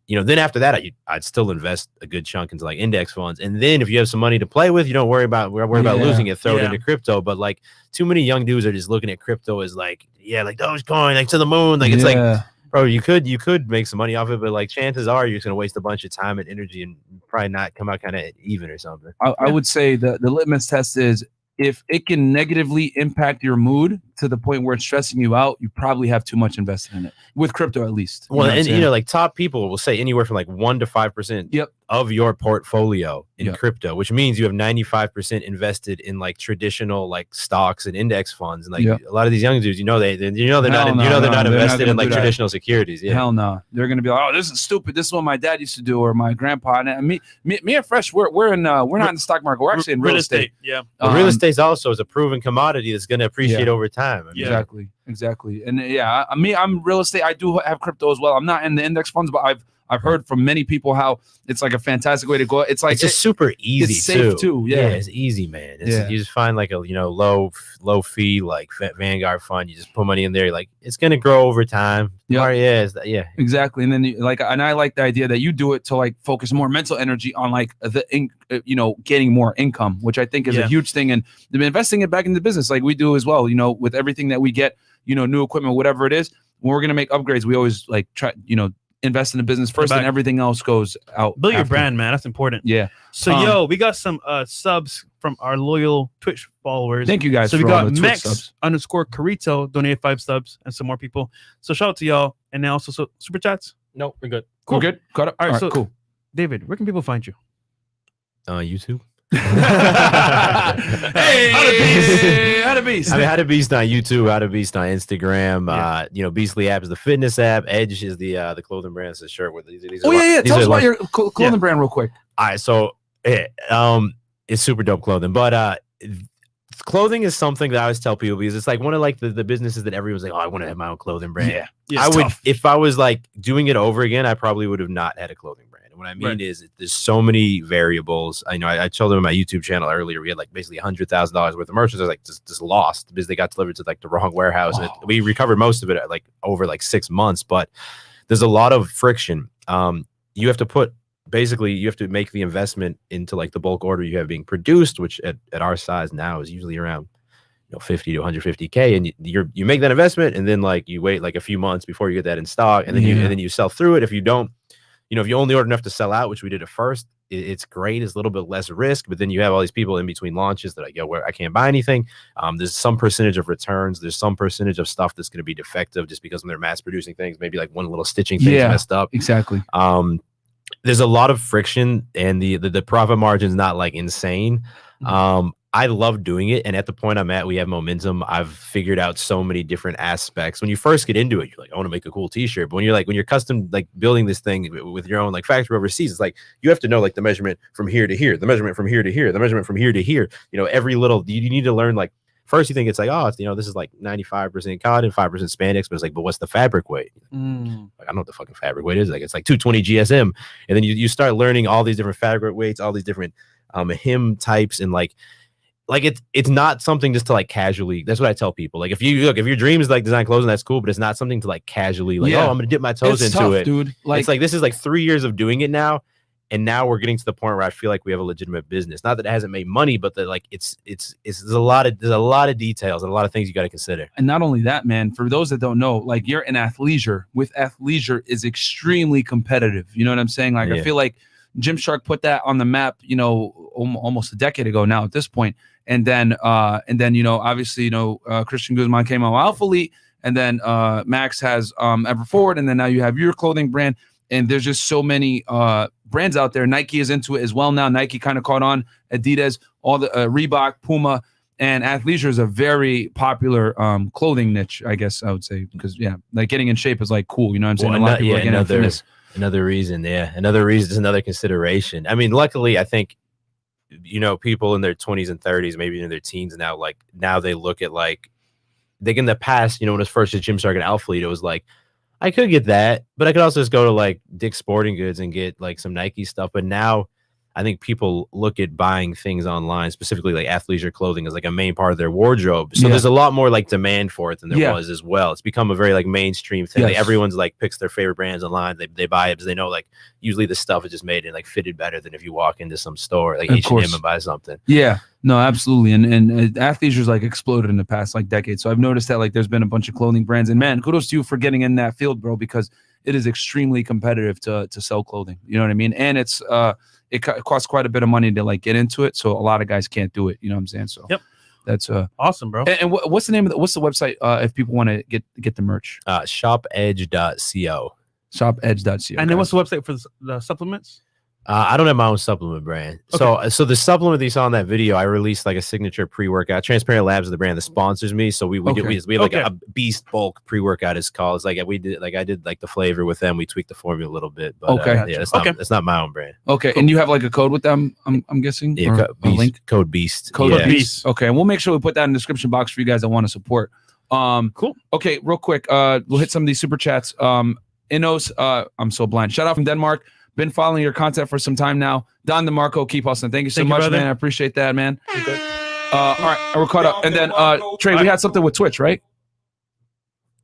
then after that I'd still invest a good chunk into like index funds, and then if you have some money to play with, you don't worry about losing it, throw it into crypto. But like too many young dudes are just looking at crypto as like like Dogecoin, like to the moon, like it's like, bro, you could make some money off it, but like chances are you're just gonna waste a bunch of time and energy and probably not come out kind of even or something. I would say the litmus test is if it can negatively impact your mood to the point where it's stressing you out, you probably have too much invested in it, with crypto at least. Well, and like top people will say anywhere from like 1 to 5% of your portfolio in crypto, which means you have 95% invested in like traditional like stocks and index funds. And like a lot of these young dudes, they're not invested in like traditional securities. Hell no, they're gonna be like, oh, this is stupid. This is what my dad used to do, or my grandpa. And me and Fresh, we're not in the stock market. We're actually in real estate. Yeah, real estate also is a proven commodity that's going to appreciate over time. I mean, Exactly. And I'm real estate. I do have crypto as well. I'm not in the index funds, but I've heard from many people how it's like a fantastic way to go. It's like it's just super easy. It's safe too. Yeah, it's easy, man. You just find like a low fee like Vanguard fund. You just put money in there. Like it's gonna grow over time. Exactly. And then I like the idea that you do it to like focus more mental energy on like getting more income, which I think is a huge thing, and investing it back into business like we do as well. With everything that we get, new equipment, whatever it is, when we're gonna make upgrades, we always like try invest in the business first, and everything else goes out. Build your brand, man. That's important. Yeah. So we got some subs from our loyal Twitch followers. Thank you guys. So we got Mex_Carito donated 5 subs and some more people. So shout out to y'all. And then also super chats. No, we're good. Cool. We're good. Got it. All right, so cool. David, where can people find you? YouTube. Hey, How to Beast. I mean, How to Beast on YouTube, How to Beast on Instagram. Beastly app is the fitness app. Edge is the clothing brand. It's a shirt with these. Tell us about your clothing brand real quick. All right, so it's super dope clothing, but clothing is something that I always tell people, because it's like one of like the businesses that everyone's like, oh, I want to have my own clothing brand. Yeah, I would, if I was like doing it over again, I probably would have not had a clothing brand. And what I mean is there's so many variables. I told them on my YouTube channel earlier, we had like basically $100,000 worth of merchandise like just lost because they got delivered to like the wrong warehouse. And we recovered most of it at like over like 6 months, but there's a lot of friction. You have to make the investment into like the bulk order you have being produced, which at our size now is usually around 50 to 150K, and you make that investment, and then like you wait like a few months before you get that in stock, and then you sell through it. If you don't, if you only order enough to sell out, which we did at first, it's great. It's a little bit less risk, but then you have all these people in between launches that are like, where I can't buy anything. There's some percentage of returns. There's some percentage of stuff that's going to be defective just because when they're mass producing things, maybe like one little stitching thing's messed up. Exactly. There's a lot of friction, and the profit margin is not like insane. I love doing it, and at the point I'm at, we have momentum. I've figured out so many different aspects. When you first get into it, you're like, I want to make a cool t-shirt. But when you're custom like building this thing with your own like factory overseas, it's like you have to know like the measurement from here to here, the measurement from here to here, the measurement from here to here. Every little you need to learn. Like first you think it's like, oh, it's, this is like 95% cotton, 5% spandex, but it's like, but what's the fabric weight? Like I don't know what the fucking fabric weight is. Like it's like 220 GSM, and then you start learning all these different fabric weights, all these different hem types, and like it's not something just to like casually. That's what I tell people. Like if your dream is like design clothing, that's cool, but it's not something to like casually like, oh, I'm gonna dip my toes into tough, it, dude. Like it's like this is like 3 years of doing it now, And now we're getting to the point where I feel like we have a legitimate business. Not that it hasn't made money, but that like there's a lot of details and a lot of things you got to consider. And not only that, man, for those that don't know, like you're in athleisure. With athleisure is extremely competitive. You know what I'm saying? Like I feel like Gymshark put that on the map, you know, almost a decade ago now at this point. And then you know, obviously, you know, Christian Guzman came out with Alpha Elite, and then Max has Ever Forward, and then now you have your clothing brand. And there's just so many brands out there. Nike is into it as well now. Nike kind of caught on. Adidas, all the Reebok, Puma, and athleisure is a very popular clothing niche, I guess I would say, because like getting in shape is like cool. You know what I'm saying? Well, a lot of people are getting into fitness. Another reason is another consideration. I mean, luckily, I think, you know, people in their 20s and 30s, maybe in their teens now, like now they look at like, in the past, you know, when it was first at Gymshark and Alpha Elite, it was like, I could get that, but I could also just go to like Dick's Sporting Goods and get like some Nike stuff. But now I think people look at buying things online, specifically like athleisure clothing, as like a main part of their wardrobe. So there's a lot more like demand for it than there was as well. It's become a very like mainstream thing. Like everyone's like picks their favorite brands online. They buy it because they know like usually the stuff is just made and like fitted better than if you walk into some store like H&M and buy something. Yeah. No, absolutely. And athleisure's like exploded in the past like decade. So I've noticed that like there's been a bunch of clothing brands, and man, kudos to you for getting in that field, bro, because it is extremely competitive to sell clothing. You know what I mean? And it's it costs quite a bit of money to like get into it. So a lot of guys can't do it. You know what I'm saying? So that's awesome, bro. And what's the name of what's the website if people want to get the merch? Shopedge.co. Shopedge.co. And then what's the website for the supplements? I don't have my own supplement brand. Okay. So the supplement that you saw in that video, I released like a signature pre-workout. Transparent Labs is the brand that sponsors me. So we have like a Beast Bulk pre-workout is called. It's like I did like the flavor with them. We tweaked the formula a little bit. But it's not my own brand. Okay. Cool. And you have like a code with them, I'm guessing? Yeah, a link? Code Beast. Code Beast. Okay. And we'll make sure we put that in the description box for you guys that want to support. Cool. Okay, real quick. We'll hit some of these super chats. Inos, I'm so blind. Shout out from Denmark. Been following your content for some time now. Don DeMarco, keep hustling. Thank you so much, man. I appreciate that, man. All right, we're caught up. And then Trey, we had something with Twitch, right?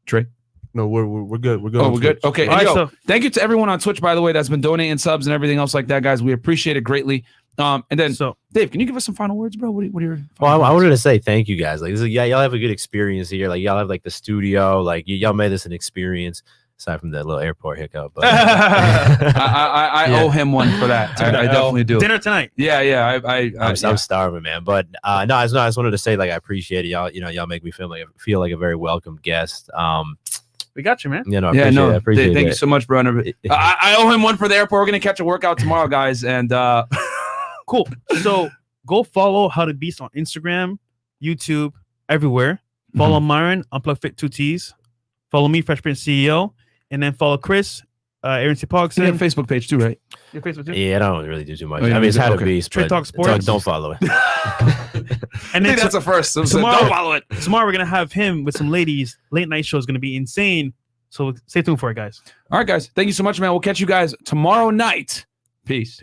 Trey? No, we're good. We're good. Oh, we're good. Okay. All right, so thank you to everyone on Twitch, by the way, that's been donating subs and everything else like that, guys. We appreciate it greatly. And then, Dave, can you give us some final words, bro? What are your Well, I wanted to say thank you, guys. Like, this is, y'all have a good experience here. Like, y'all have like the studio. Like, y'all made this an experience. Aside from that little airport hiccup, but I owe him one for that. I definitely do. Dinner tonight. Yeah. I'm starving, man. But I just wanted to say like I appreciate it. Y'all make me feel like a very welcome guest. We got you, man. I appreciate it. Thank you so much, bro. I owe him one for the airport. We're gonna catch a workout tomorrow, guys. And cool. So go follow How to Beast on Instagram, YouTube, everywhere. Follow Myron, UnplugFit 2Ts. Follow me, Fresh Prince CEO. And then follow Chris, Aaron C. Pogson. You have a Facebook page too, right? Your Facebook too? Yeah, I don't really do too much. I mean, it's How to Beast, Trade Talk Sports. Don't follow it. And then that's a first. So tomorrow, don't follow it. Tomorrow we're gonna have him with some ladies. Late night show is gonna be insane. So stay tuned for it, guys. All right, guys. Thank you so much, man. We'll catch you guys tomorrow night. Peace.